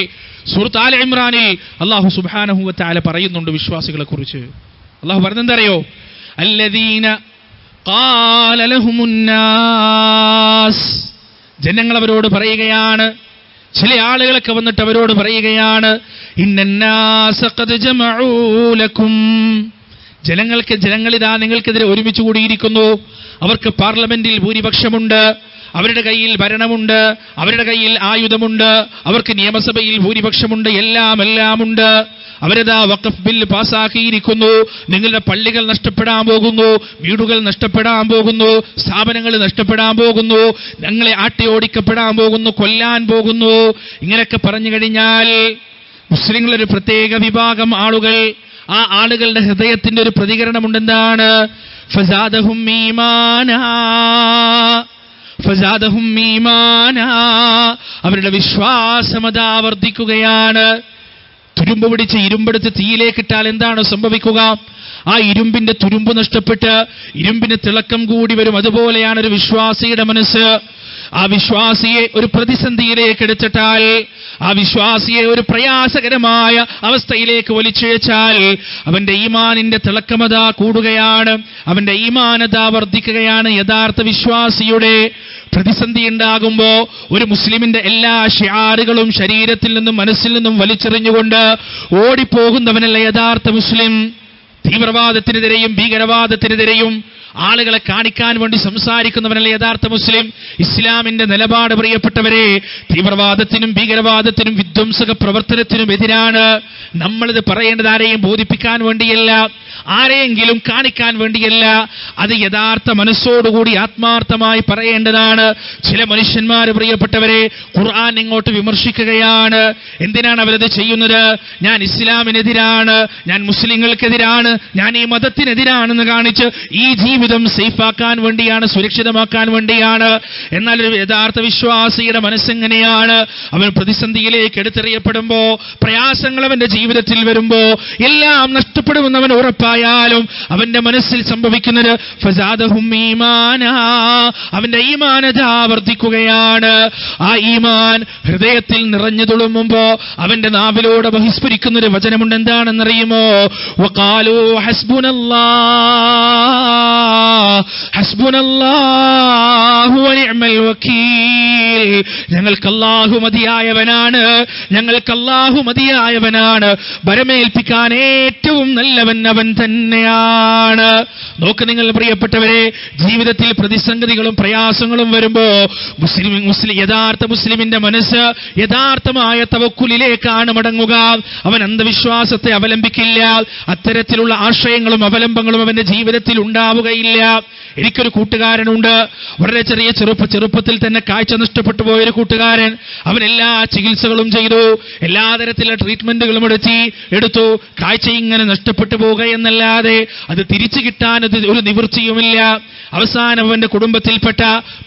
സൂറത്ത് ആല ഇമ്രാനിൽ അല്ലാഹു സുബ്ഹാനഹു വ തആല പറയുന്നുണ്ട് വിശ്വാസികളെ കുറിച്ച്. അല്ലാഹു പറഞ്ഞെന്തറിയോ? അല്ലദീന ഖാല ലഹുമുന്നാസ്, ജനങ്ങൾ അവരോട് പറയുകയാണ്, ചില ആളുകളൊക്കെ വന്നിട്ട് അവരോട് പറയുകയാണ്, ഇന്നന്നാസ ഖദ് ജമഉ ലക്കും, ജനങ്ങളിതാ നിങ്ങൾക്കെതിരെ ഒരുമിച്ച് കൂടിയിരിക്കുന്നു. അവർക്ക് പാർലമെന്റിൽ ഭൂരിപക്ഷമുണ്ട്, അവരുടെ കയ്യിൽ ഭരണമുണ്ട്, അവരുടെ കയ്യിൽ ആയുധമുണ്ട്, അവർക്ക് നിയമസഭയിൽ ഭൂരിപക്ഷമുണ്ട്, എല്ലാം ഉണ്ട്. അവരതാ വഖഫ് ബില്ല് പാസ്സാക്കിയിരിക്കുന്നു. നിങ്ങളുടെ പള്ളികൾ നഷ്ടപ്പെടാൻ പോകുന്നു, വീടുകൾ നഷ്ടപ്പെടാൻ പോകുന്നു, സ്ഥാപനങ്ങൾ നഷ്ടപ്പെടാൻ പോകുന്നു, ഞങ്ങളെ ആട്ടിയോടിക്കപ്പെടാൻ പോകുന്നു, കൊല്ലാൻ പോകുന്നു. ഇങ്ങനെയൊക്കെ പറഞ്ഞു കഴിഞ്ഞാൽ മുസ്ലിങ്ങളൊരു പ്രത്യേക വിഭാഗം ആളുകൾ, ആ ആളുകളുടെ ഹൃദയത്തിന്റെ ഒരു പ്രതികരണമുണ്ട്. എന്താണ്? ഫസാദഹും ഈമാനാ, ഫസാദഹും ഈമാനാ, അവരുടെ വിശ്വാസമതാ വർദ്ധിക്കുകയാണ്. തുരുമ്പ് പിടിച്ച് ഇരുമ്പെടുത്ത് തീയിലേക്കിട്ടാൽ എന്താണ് സംഭവിക്കുക? ആ ഇരുമ്പിന്റെ തുരുമ്പ് നഷ്ടപ്പെട്ട് ഇരുമ്പിന് തിളക്കം കൂടി വരും. അതുപോലെയാണ് ഒരു വിശ്വാസിയുടെ മനസ്സ്. ആ വിശ്വാസിയെ ഒരു പ്രതിസന്ധിയിലേക്ക് എടുത്തിട്ടാൽ, ആ വിശ്വാസിയെ ഒരു പ്രയാസകരമായ അവസ്ഥയിലേക്ക് വലിച്ചിഴച്ചാൽ അവന്റെ ഈമാനിന്റെ തിളക്കമതാ കൂടുകയാണ്, അവന്റെ ഈമാനതാ വർദ്ധിക്കുകയാണ്. യഥാർത്ഥ വിശ്വാസിയുടെ പ്രതിസന്ധി ഉണ്ടാകുമ്പോ ഒരു മുസ്ലിമിന്റെ എല്ലാ ഷിആറുകളും ശരീരത്തിൽ നിന്നും മനസ്സിൽ നിന്നും വലിച്ചെറിഞ്ഞുകൊണ്ട് ഓടിപ്പോകുന്നവനല്ല യഥാർത്ഥ മുസ്ലിം. തീവ്രവാദത്തിനെതിരെയും ഭീകരവാദത്തിനെതിരെയും ആളുകളെ കാണിക്കാൻ വേണ്ടി സംസാരിക്കുന്നവനല്ല യഥാർത്ഥ മുസ്ലിം. ഇസ്ലാമിന്റെ നിലപാട് പ്രിയപ്പെട്ടവരെ തീവ്രവാദത്തിനും ഭീകരവാദത്തിനും വിധ്വംസക പ്രവർത്തനത്തിനും എതിരാണ്. നമ്മളിത് പറയേണ്ടത് ആരെയും ബോധിപ്പിക്കാൻ വേണ്ടിയല്ല, ആരെയെങ്കിലും കാണിക്കാൻ വേണ്ടിയല്ല, അത് യഥാർത്ഥ മനസ്സോടുകൂടി ആത്മാർത്ഥമായി പറയേണ്ടതാണ്. ചില മനുഷ്യന്മാർ പ്രിയപ്പെട്ടവരെ ഖുർആൻ ഇങ്ങോട്ട് വിമർശിക്കുകയാണ്. എന്തിനാണ് അവരത് ചെയ്യുന്നത്? ഞാൻ ഇസ്ലാമിനെതിരാണ്, ഞാൻ മുസ്ലിങ്ങൾക്കെതിരാണ്, ഞാൻ ഈ മതത്തിനെതിരാണെന്ന് കാണിച്ച് ഈ ജീവിതം സേഫാക്കാൻ വേണ്ടിയാണ്, സുരക്ഷിതമാക്കാൻ വേണ്ടിയാണ്. എന്നാൽ ഒരു യഥാർത്ഥ വിശ്വാസിയുടെ മനസ്സെങ്ങനെയാണ്? അവൻ പ്രതിസന്ധിയിലേക്ക് എടുത്തെറിയപ്പെടുമ്പോ, പ്രയാസങ്ങൾ അവന്റെ ജീവിതത്തിൽ വരുമ്പോ, എല്ലാം നഷ്ടപ്പെടുമെന്നവൻ ഉറപ്പായാലും അവന്റെ മനസ്സിൽ സംഭവിക്കുന്നത് ഫസാദഹും ഈമാനാ, അവന്റെ ഈമാനത വർദ്ധിക്കുകയാണ്. ആ ഈമാൻ ഹൃദയത്തിൽ നിറഞ്ഞു തുളുമ്പുമ്പോ അവന്റെ നാവിലൂടെ ബഹിസ്ഫുരിക്കുന്ന ഒരു വചനമുണ്ട്. എന്താണെന്നറിയുമോ? വഖാലൂ ഹസ്ബുനല്ലാഹു വനിഅമൽ വകീൽ, ഞങ്ങൾക്ക് അല്ലാഹു മതിയായവനാണ്, ഞങ്ങൾക്ക് അല്ലാഹു മതിയായവനാണ്, ഭരമേൽപ്പിക്കാൻ ഏറ്റവും നല്ലവൻ അവൻ തന്നെയാണ്. നോക്ക് നിങ്ങൾ പ്രിയപ്പെട്ടവരെ, ജീവിതത്തിൽ പ്രതിസന്ധികളും പ്രയാസങ്ങളും വരുമ്പോ യഥാർത്ഥ മുസ്ലിമിന്റെ മനസ്സ് യഥാർത്ഥമായ തവക്കുലിലേക്കാണ് മടങ്ങുക. അവൻ അന്ധവിശ്വാസത്തെ അവലംബിക്കില്ല. അത്തരത്തിലുള്ള ആശയങ്ങളും അവലംബങ്ങളും അവന്റെ ജീവിതത്തിൽ ഉണ്ടാവുകയില്ല. എനിക്കൊരു കൂട്ടുകാരനുണ്ട്, വളരെ ചെറുപ്പത്തിൽ തന്നെ കാഴ്ച നഷ്ടപ്പെട്ടു പോയൊരു കൂട്ടുകാരൻ. അവൻ എല്ലാ ചികിത്സകളും ചെയ്തു, എല്ലാ തരത്തിലുള്ള ട്രീറ്റ്മെന്റുകളും എടുത്തു. കാഴ്ച ഇങ്ങനെ നഷ്ടപ്പെട്ടു പോവുക എന്നല്ലാതെ അത് തിരിച്ചു കിട്ടാൻ ഒരു നിവൃത്തിയുമില്ല. അവസാനം അവന്റെ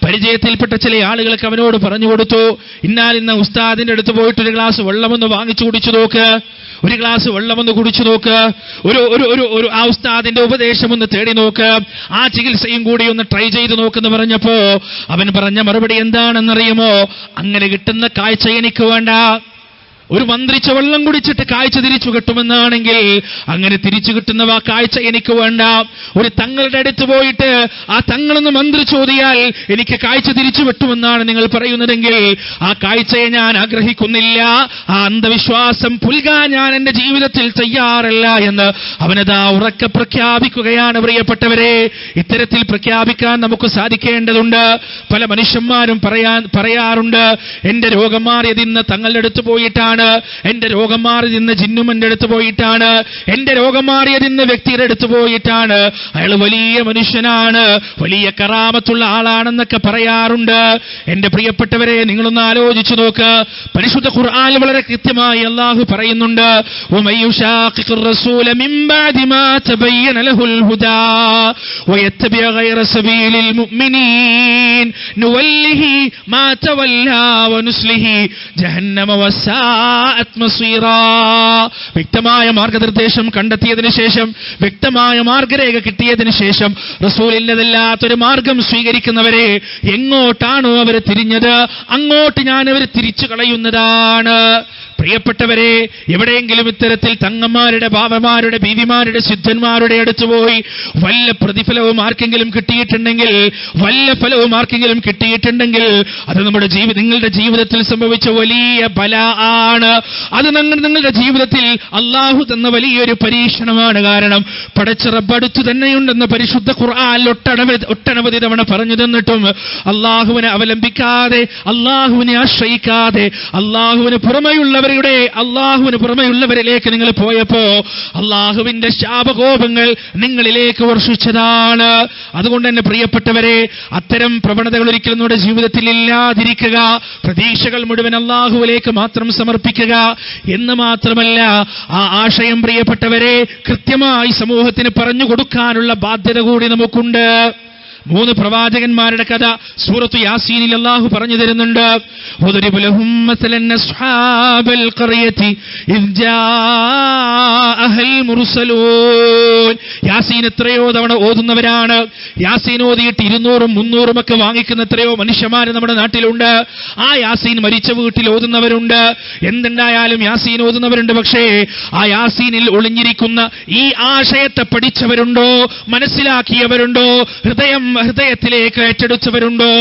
പരിചയത്തിൽപ്പെട്ട ചില ആളുകൾക്ക് അവനോട് പറഞ്ഞു കൊടുത്തു, ഇന്ന ഉസ്താദിന്റെ അടുത്ത് പോയിട്ട് ഒരു ഗ്ലാസ് വെള്ളമൊന്ന് വാങ്ങിച്ചു കുടിച്ചു നോക്ക്, ഒരു ഗ്ലാസ് വെള്ളമൊന്ന് കുടിച്ചു നോക്ക്, ഒരു ആ ഉസ്താദിന്റെ ഉപദേശം ഒന്ന് തേടി നോക്ക്, ആ ചികിത്സയും കൂടി ഒന്ന് ട്രൈ ചെയ്ത് നോക്കെന്ന് പറഞ്ഞപ്പോ അവൻ പറഞ്ഞ മറുപടി എന്താണെന്നറിയുമോ? അങ്ങനെ കിട്ടുന്ന കാഴ്ച എനിക്ക് വേണ്ട. ഒരു മന്ത്രിച്ച വെള്ളം കുടിച്ചിട്ട് കാഴ്ച തിരിച്ചു കിട്ടുമെന്നാണെങ്കിൽ അങ്ങനെ തിരിച്ചു കിട്ടുന്ന ആ കാഴ്ച എനിക്ക് വേണ്ട. ഒരു തങ്ങളുടെ അടുത്ത് പോയിട്ട് ആ തങ്ങളൊന്ന് മന്ത്രിച്ചോദിയാൽ എനിക്ക് കാഴ്ച തിരിച്ചു കിട്ടുമെന്നാണ് നിങ്ങൾ പറയുന്നതെങ്കിൽ ആ കാഴ്ചയെ ഞാൻ ആഗ്രഹിക്കുന്നില്ല. ആ അന്ധവിശ്വാസം പുൽകാൻ ഞാൻ എന്റെ ജീവിതത്തിൽ തയ്യാറല്ല എന്ന് അവനതാ ഉറക്കെ പ്രഖ്യാപിക്കുകയാണ്. പ്രിയപ്പെട്ടവരെ, ഇത്തരത്തിൽ പ്രഖ്യാപിക്കാൻ നമുക്ക് സാധിക്കേണ്ടതുണ്ട്. പല മനുഷ്യന്മാരും പറയാറുണ്ട്, എന്റെ രോഗം മാറിയതിന്ന് തങ്ങളുടെ അടുത്ത് പോയിട്ടാണ്, എന്റെ രോഗം മാറിയതിന്ന് ജിന്നുമന്റെ അടുത്ത് പോയിട്ടാണ്, എന്റെ രോഗം മാറിയതിന്ന് വ്യക്തിയുടെ അടുത്ത് പോയിട്ടാണ്, അയാൾ വലിയ മനുഷ്യനാണ്, വലിയ കറാമത്തുള്ള ആളാണെന്നൊക്കെ പറയാറുണ്ട്. എന്റെ പ്രിയപ്പെട്ടവരെ, നിങ്ങളൊന്ന് ആലോചിച്ചു നോക്ക്. പരിശുദ്ധ ഖുർആനിൽ വളരെ കൃത്യമായി അല്ലാഹു പറയുന്നുണ്ട്, വമയ്യുശാഖിഖിർ റസൂല മിൻ ബഅദി മാ തബയ്യന ലഹുൽ ഹുദാ വയത്തബിഅ ഗൈറ സബീലിൽ മുഅ്മിനീൻ നുവല്ലിഹി മാ തവല്ലാ വനുസ്ലിഹി ജഹന്നമ വസാ വ്യക്തമായ മാർഗനിർദ്ദേശം കണ്ടെത്തിയതിനു ശേഷം, വ്യക്തമായ മാർഗരേഖ കിട്ടിയതിനു ശേഷം റസൂലില്ലതല്ലാത്തൊരു മാർഗം സ്വീകരിക്കുന്നവരെ എങ്ങോട്ടാണോ അവർ തിരിഞ്ഞത് അങ്ങോട്ട് ഞാൻ അവർ തിരിച്ചു കളയുന്നതാണ്. പ്രിയപ്പെട്ടവരെ, എവിടെയെങ്കിലും ഇത്തരത്തിൽ തങ്ങന്മാരുടെ, ബാബമാരുടെ, ബീവിമാരുടെ, സിദ്ധന്മാരുടെ അടുത്ത് പോയി വല്ല പ്രതിഫലവും ആർക്കെങ്കിലും കിട്ടിയിട്ടുണ്ടെങ്കിൽ അത് നിങ്ങളുടെ ജീവിതത്തിൽ സംഭവിച്ച വലിയ ബലാ ആണ്. അത് നിങ്ങളുടെ ജീവിതത്തിൽ അള്ളാഹു തന്ന വലിയൊരു പരീക്ഷണമാണ്. കാരണം പടച്ച റബ്ബ് അടുത്തു തന്നെയുണ്ടെന്ന് പരിശുദ്ധ ഖുർആനിൽ ഒട്ടനവധി തവണ പറഞ്ഞു തന്നിട്ടും അള്ളാഹുവിനെ അവലംബിക്കാതെ, അള്ളാഹുവിനെ ആശ്രയിക്കാതെ, അള്ളാഹുവിന് പുറമെയുള്ളവരിലേക്ക് നിങ്ങൾ പോയപ്പോ അള്ളാഹുവിന്റെ ശാപകോപങ്ങൾ നിങ്ങളിലേക്ക് വർഷിച്ചതാണ്. അതുകൊണ്ട് തന്നെ പ്രിയപ്പെട്ടവരെ, അത്തരം പ്രവണതകൾ ഒരിക്കലും നമ്മുടെ ജീവിതത്തിൽ ഇല്ലാതിരിക്കുക. പ്രതീക്ഷകൾ മുഴുവൻ അള്ളാഹുവിലേക്ക് മാത്രം സമർപ്പിക്കുക എന്ന് മാത്രമല്ല, ആ ആശയം പ്രിയപ്പെട്ടവരെ കൃത്യമായി സമൂഹത്തിന് പറഞ്ഞു കൊടുക്കാനുള്ള ബാധ്യത കൂടി നമുക്കുണ്ട്. 3 പ്രവാചകന്മാരുടെ കഥ സൂറത്തു യാസീനിൽ അല്ലാഹു പറഞ്ഞു തരുന്നുണ്ട്. വദരിബ് ലഹും മസലൻ അസ്ഹാബൽ ഖറിയതി ഇദ് ജാഅഹൽ മുർസലൂൻ. യാസീൻ എത്രയോ തവണ ഓതുന്നവരാണ്. യാസീൻ ഓതിയിട്ട് 200ഉം 300ഉം ഒക്കെ വാങ്ങിക്കുന്ന എത്രയോ മനുഷ്യന്മാർ നമ്മുടെ നാട്ടിലുണ്ട്. ആ യാസീൻ മരിച്ച വീട്ടിൽ ഓതുന്നവരുണ്ട്. എന്തുണ്ടായാലും യാസീൻ ഓതുന്നവരുണ്ട്. പക്ഷേ ആ യാസീനിൽ ഒളിഞ്ഞിരിക്കുന്ന ഈ ആശയത്തെ പഠിച്ചവരുണ്ടോ, മനസ്സിലാക്കിയവരുണ്ടോ, ഹൃദയത്തിലേക്ക് ഏറ്റെടുത്തവരുണ്ടോ?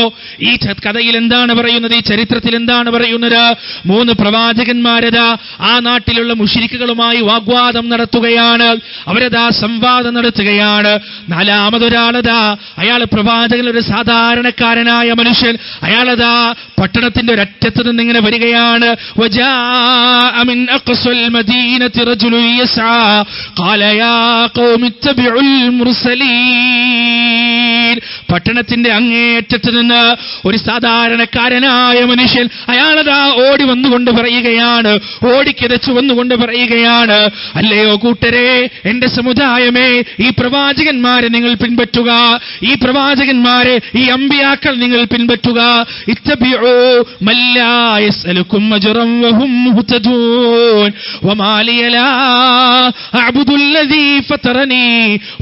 ഈ കഥയിൽ എന്താണ് പറയുന്നത്? ഈ ചരിത്രത്തിൽ എന്താണ് പറയുന്നത്? 3 പ്രവാചകന്മാരതാ ആ നാട്ടിലുള്ള മുശ്രിക്കുകളുമായി വാഗ്വാദം നടത്തുകയാണ്. അവരതാ സംവാദം നടത്തുകയാണ്. 4മതൊരാളതാ, അയാൾ പ്രവാചകൻ, ഒരു സാധാരണക്കാരനായ മനുഷ്യൻ, അയാളതാ പട്ടണത്തിന്റെ ഒരറ്റത്ത് നിന്ന് ഇങ്ങനെ വരികയാണ്. വജാഅ മിൻ അഖ്സൽ മദീനത്തി റജുലുൻ യസ്ആ ഖാല യാ ഖൗമി ഇത്തബിഉൽ മുർസലീൻ. പട്ടണത്തിന്റെ അങ്ങേയറ്റത്ത് നിന്ന് ഒരു സാധാരണക്കാരനായ മനുഷ്യൻ, അയാളതാ ഓടി വന്നുകൊണ്ട് പറയുകയാണ്, ഓടിക്കിതച്ചു വന്നുകൊണ്ട് പറയുകയാണ്, അല്ലയോ കൂട്ടരെ, എന്റെ സമുദായമേ, ഈ പ്രവാചകന്മാരെ നിങ്ങൾ പിൻപറ്റുക, ഈ പ്രവാചകന്മാരെ, ഈ അമ്പിയാക്കൾ നിങ്ങൾ പിൻപറ്റുക. ഇത്തബിഉ മൻ ലാ യസ്അലുകും അജ്റൻ വഹും മുഹ്തദൂൻ വമാ ലി ലാ അഅ്ബുദു അല്ലദീ ഫതറനീ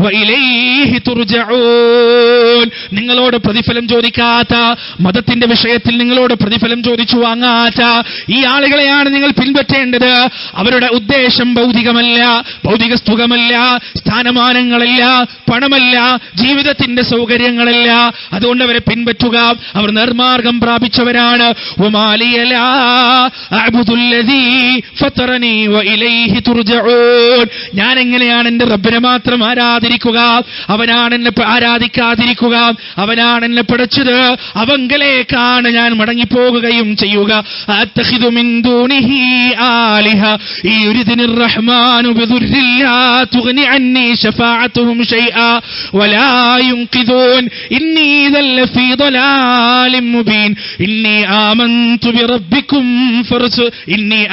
വഇലൈഹി തുർജഊൻ. നിങ്ങളോട് പ്രതിഫലം ചോദിക്കാത്ത, മതത്തിന്റെ വിഷയത്തിൽ നിങ്ങളോട് പ്രതിഫലം ചോദിച്ചു വാങ്ങാത്ത ഈ ആളുകളെയാണ് നിങ്ങൾ പിൻപറ്റേണ്ടത്. അവരുടെ ഉദ്ദേശം ഭൗതികമല്ല, ഭൗതിക സുഖമല്ല, സ്ഥാനമാനങ്ങളല്ല, പണമല്ല, ജീവിതത്തിന്റെ സൗകര്യങ്ങളല്ല. അതുകൊണ്ട് അവരെ പിൻപറ്റുക. അവർ നിർമാർഗം പ്രാപിച്ചവരാണ്. ഞാൻ എങ്ങനെയാണ് എന്റെ റബ്ബിനെ മാത്രം ആരാധിക്കുക? അവനാണ് എന്നെ ആരാധിക്കാതിരിക്കുക. അവനാണ് എന്നെ പഠിച്ചത്. അവങ്കലേക്കാണ് ഞാൻ മടങ്ങിപ്പോകുകയും ചെയ്യുക. അത്തഖിദു മിൻ ദൂനിഹി ആലിഹ യുരിദിനിർ റഹ്മാനു ബിദുർരിൻ ലാ തുഗ്നി അന്നി ശഫാഅതുഹും ശൈആ വലാ യുൻഖിദൂൻ ഇന്നി ദല്ല ഫീ ളലാലിൻ മുബീൻ ഇന്നി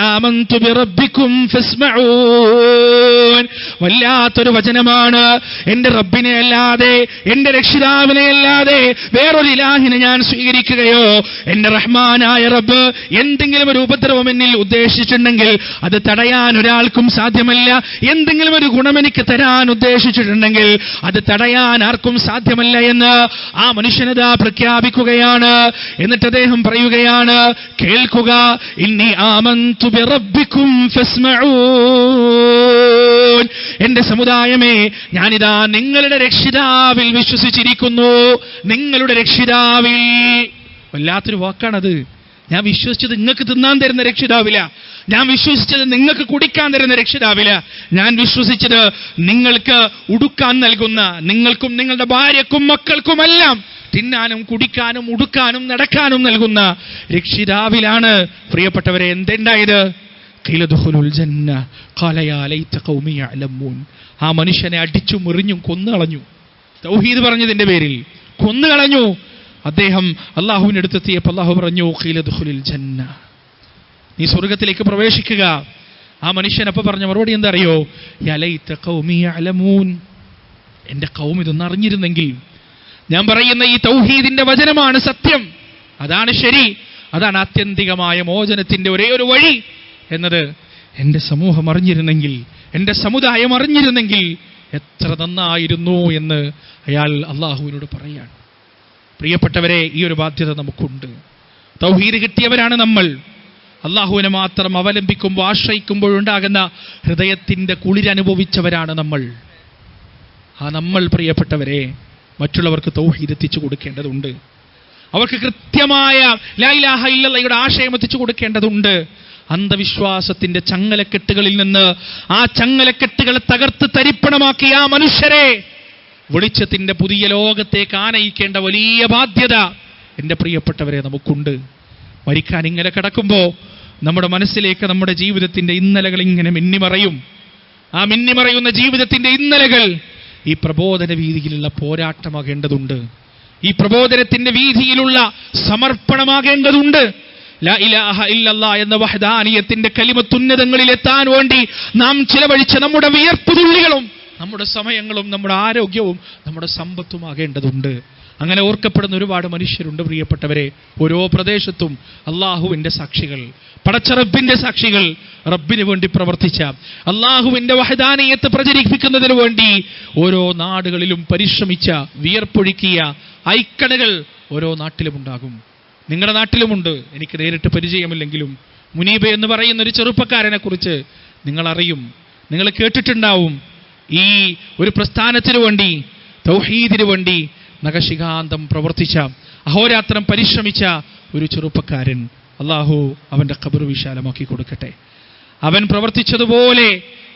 ആമൻതു ബിറബ്ബികും ഫസ്മഊൻ. വല്ലാത്തൊരു വചനമാണ്. എന്റെ റബ്ബിനെ അല്ലാതെ, എന്റെ രക്ഷിതാവിനെ അല്ലാതെ വേറൊരു ഇലാഹിനെ ഞാൻ സ്വീകരിക്കുകയോ, എന്റെ റഹ്മാനായ റബ്ബ് എന്തെങ്കിലും ഒരു ഉപദ്രവം എന്നിൽ ഉദ്ദേശിച്ചിട്ടുണ്ടെങ്കിൽ അത് തടയാൻ ഒരാൾക്കും സാധ്യമല്ല. എന്തെങ്കിലും ഒരു ഗുണം എനിക്ക് തരാൻ ഉദ്ദേശിച്ചിട്ടുണ്ടെങ്കിൽ അത് തടയാൻ ആർക്കും സാധ്യമല്ല എന്ന് ആ മനുഷ്യനതാ പ്രഖ്യാപിക്കുകയാണ്. എന്നിട്ട് അദ്ദേഹം പറയുകയാണ്, കേൾക്കുക, ഇന്നി ആമന്തു ബിറബ്ബികും ഫസ്മഊൻ. എന്റെ സമുദായമേ, ഞാനിതാ നിങ്ങളുടെ രക്ഷിതാവിൽ വിശ്വസിച്ചിരിക്കുന്നു. നിങ്ങളുടെ രക്ഷിതാവിൽ. വല്ലാത്തൊരു വാക്കാണത്. ഞാൻ വിശ്വസിച്ചത് നിങ്ങൾക്ക് തിന്നാൻ തരുന്ന രക്ഷിതാവില്ല. ഞാൻ വിശ്വസിച്ചത് നിങ്ങൾക്ക് കുടിക്കാൻ തരുന്ന രക്ഷിതാവില്ല. ഞാൻ വിശ്വസിച്ചത് നിങ്ങൾക്ക് ഉടുക്കാൻ നൽകുന്ന, നിങ്ങൾക്കും നിങ്ങളുടെ ഭാര്യക്കും മക്കൾക്കുമെല്ലാം തിന്നാനും കുടിക്കാനും ഉടുക്കാനും നടക്കാനും നൽകുന്ന രക്ഷിതാവിലാണ്. പ്രിയപ്പെട്ടവരെ, എന്തുണ്ടായത്? ആ മനുഷ്യനെ അടിച്ചു മുറിഞ്ഞും കൊന്നുകളഞ്ഞു. തൗഹീദ് പറഞ്ഞതിന്റെ പേരിൽ കൊന്നുകളഞ്ഞു. അദ്ദേഹം അള്ളാഹുവിന്റെ അടുത്തെത്തിയപ്പോൾ അള്ളാഹു പറഞ്ഞു, ഖീലദ്ഖുലുൽ ജന്ന, നീ സ്വർഗത്തിലേക്ക് പ്രവേശിക്കുക. ആ മനുഷ്യൻ അപ്പൊ പറഞ്ഞ മറുപടി എന്താ അറിയോ? യാ ലൈത ഖൗമി യഅലമൂൻ, എന്റെ ഖൗം ഇതൊന്നും അറിഞ്ഞിരുന്നെങ്കിൽ. ഞാൻ പറയുന്ന ഈ തൗഹീദിന്റെ വചനമാണ് സത്യം, അതാണ് ശരി, അതാണ് ആത്യന്തികമായ മോചനത്തിന്റെ ഒരേ ഒരു വഴി എന്നത് എന്റെ സമൂഹം അറിഞ്ഞിരുന്നെങ്കിൽ, എന്റെ സമുദായം അറിഞ്ഞിരുന്നെങ്കിൽ എത്ര നന്നായിരുന്നു എന്ന് അയാൾ അള്ളാഹുവിനോട് പറയാണ്. പ്രിയപ്പെട്ടവരെ, ഈ ഒരു ബാധ്യത നമുക്കുണ്ട്. തൗഹീദ് കിട്ടിയവരാണ് നമ്മൾ. അള്ളാഹുവിനെ മാത്രം അവലംബിക്കുമ്പോൾ, ആശ്രയിക്കുമ്പോഴുണ്ടാകുന്ന ഹൃദയത്തിന്റെ കുളിരനുഭവിച്ചവരാണ് നമ്മൾ. ആ നമ്മൾ, പ്രിയപ്പെട്ടവരെ, മറ്റുള്ളവർക്ക് തൗഹീദ് എത്തിച്ചു കൊടുക്കേണ്ടതുണ്ട്. അവർക്ക് കൃത്യമായ ലാ ഇലാഹ ഇല്ലല്ലാഹയുടെ ആശയം എത്തിച്ചു കൊടുക്കേണ്ടതുണ്ട്. അന്ധവിശ്വാസത്തിന്റെ ചങ്ങലക്കെട്ടുകളിൽ നിന്ന് ആ ചങ്ങലക്കെട്ടുകളെ തകർത്ത് തരിപ്പണമാക്കിയ ആ മനുഷ്യരെ വെളിച്ചത്തിന്റെ പുതിയ ലോകത്തേക്ക് ആനയിക്കേണ്ട വലിയ ബാധ്യത എൻ്റെ പ്രിയപ്പെട്ടവരെ നമുക്കുണ്ട്. മരിക്കാൻ ഇങ്ങനെ കിടക്കുമ്പോൾ നമ്മുടെ മനസ്സിലേക്ക് നമ്മുടെ ജീവിതത്തിന്റെ ഇന്നലകൾ ഇങ്ങനെ മിന്നിമറയും. ആ മിന്നിമറയുന്ന ജീവിതത്തിന്റെ ഇന്നലകൾ ഈ പ്രബോധന വീതിയിലുള്ള പോരാട്ടമാകേണ്ടതുണ്ട്. ഈ പ്രബോധനത്തിന്റെ വീതിയിലുള്ള സമർപ്പണമാകേണ്ടതുണ്ട്. ലാ ഇലാഹ ഇല്ലല്ലാഹ് എന്ന വഹദാനിയത്തിന്റെ കലിമത്തുന്നതങ്ങളിൽ എത്താൻ വേണ്ടി നാം ചിലവഴിച്ച നമ്മുടെ വിയർപ്പുതുള്ളികളും നമ്മുടെ സമയങ്ങളും നമ്മുടെ ആരോഗ്യവും നമ്മുടെ സമ്പത്തുമാകേണ്ടതുണ്ട്. അങ്ങനെ ഓർക്കപ്പെടുന്ന ഒരുപാട് മനുഷ്യരുണ്ട് പ്രിയപ്പെട്ടവരെ. ഓരോ പ്രദേശത്തും അള്ളാഹുവിന്റെ സാക്ഷികൾ, പടച്ച റബ്ബിന്റെ സാക്ഷികൾ, റബ്ബിന് വേണ്ടി പ്രവർത്തിച്ച, അള്ളാഹുവിന്റെ വഹദാനിയത്ത് പ്രചരിപ്പിക്കുന്നതിന് വേണ്ടി ഓരോ നാടുകളിലും പരിശ്രമിച്ച, വിയർപ്പൊഴുക്കിയ ഐക്കണുകൾ ഓരോ നാട്ടിലുമുണ്ടാകും. നിങ്ങളുടെ നാട്ടിലുമുണ്ട്. എനിക്ക് നേരിട്ട് പരിചയമില്ലെങ്കിലും മുനീബ എന്ന് പറയുന്ന ഒരു ചെറുപ്പക്കാരനെ കുറിച്ച് നിങ്ങൾ അറിയും, നിങ്ങൾ കേട്ടിട്ടുണ്ടാവും. ഈ ഒരു പ്രസ്ഥാനത്തിനു വേണ്ടി, തൗഹീദിനു വേണ്ടി നഖശിഖാന്തം പ്രവർത്തിച്ച, അഹോരാത്രം പരിശ്രമിച്ച ഒരു ചെറുപ്പക്കാരൻ. അള്ളാഹു അവന്റെ ഖബർ വിശാലമാക്കി കൊടുക്കട്ടെ. അവൻ പ്രവർത്തിച്ചതുപോലെ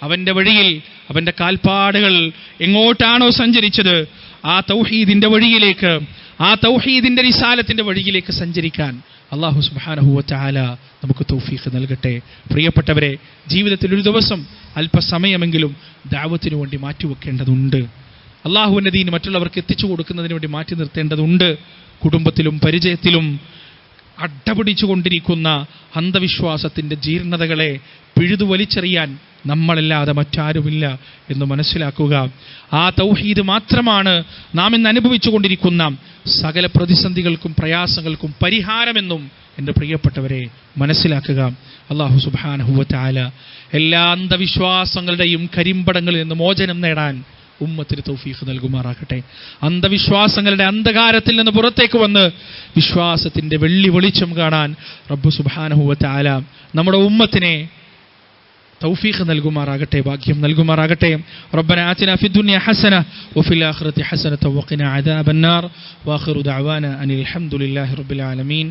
അവന്റെ വഴിയിൽ, അവന്റെ കാൽപ്പാടുകൾ എങ്ങോട്ടാണോ സഞ്ചരിച്ചത്, ആ തൗഹീദിന്റെ വഴിയിലേക്ക്, ആ തൗഹീദിന്റെ റിസാലത്തിന്റെ വഴിയിലേക്ക് സഞ്ചരിക്കാൻ അല്ലാഹു സുബ്ഹാനഹു വ തആല നമുക്ക് തൗഫീഖ് നൽകട്ടെ. പ്രിയപ്പെട്ടവരെ, ജീവിതത്തിൽ ഒരു ദിവസം അല്പസമയമെങ്കിലും ദഅവത്തിന് വേണ്ടി മാറ്റിവെക്കേണ്ടതുണ്ട്. അള്ളാഹുവിന്റെ ദീൻ മറ്റുള്ളവർക്ക് എത്തിച്ചു കൊടുക്കുന്നതിന് വേണ്ടി മാറ്റി നിർത്തേണ്ടതുണ്ട്. കുടുംബത്തിലും പരിചയത്തിലും അഡപിടിച്ചു കൊണ്ടിരിക്കുന്ന അന്ധവിശ്വാസത്തിന്റെ ജീർണതകളെ പിഴുതു വലിച്ചെറിയാൻ നമ്മളല്ലാതെ മറ്റാരുമില്ല എന്ന് മനസ്സിലാക്കുക. ആ തൗഹീദ് മാത്രമാണ് നാം ഇന്ന് അനുഭവിച്ചു കൊണ്ടിരിക്കുന്ന സകല പ്രതിസന്ധികൾക്കും പ്രയാസങ്ങൾക്കും പരിഹാരമെന്നും എൻ്റെ പ്രിയപ്പെട്ടവരെ മനസ്സിലാക്കുക. അല്ലാഹു സുബ്ഹാനഹു വ തആല എല്ലാ അന്ധവിശ്വാസങ്ങളുടെയും കരിമ്പടങ്ങളിൽ നിന്ന് മോചനം നേടാൻ ഉമ്മത്തിന് തൗഫീഖ് നൽകുമാറാകട്ടെ. അന്ധവിശ്വാസങ്ങളുടെ അന്ധകാരത്തിൽ നിന്ന് പുറത്തേക്ക് വന്ന് വിശ്വാസത്തിന്റെ വെള്ളി വെളിച്ചം കാണാൻ റബ്ബ് സുബ്ഹാനഹു വ തആല നമ്മുടെ ഉമ്മത്തിനെ തൗഫീഖ് നൽകുമാറാകട്ടെ, ഭാഗ്യം നൽകുമാറാകട്ടെ. റബ്ബന ആതിനാ ഫിദ്ദുനിയ ഹസന വഫിൽ ആഖിറതി ഹസനത വഖിനാ അദാബന്നാർ. വആഖിറു ദഅവാന അനിൽ ഹംദുലില്ലാഹി റബ്ബിൽ ആലമീൻ.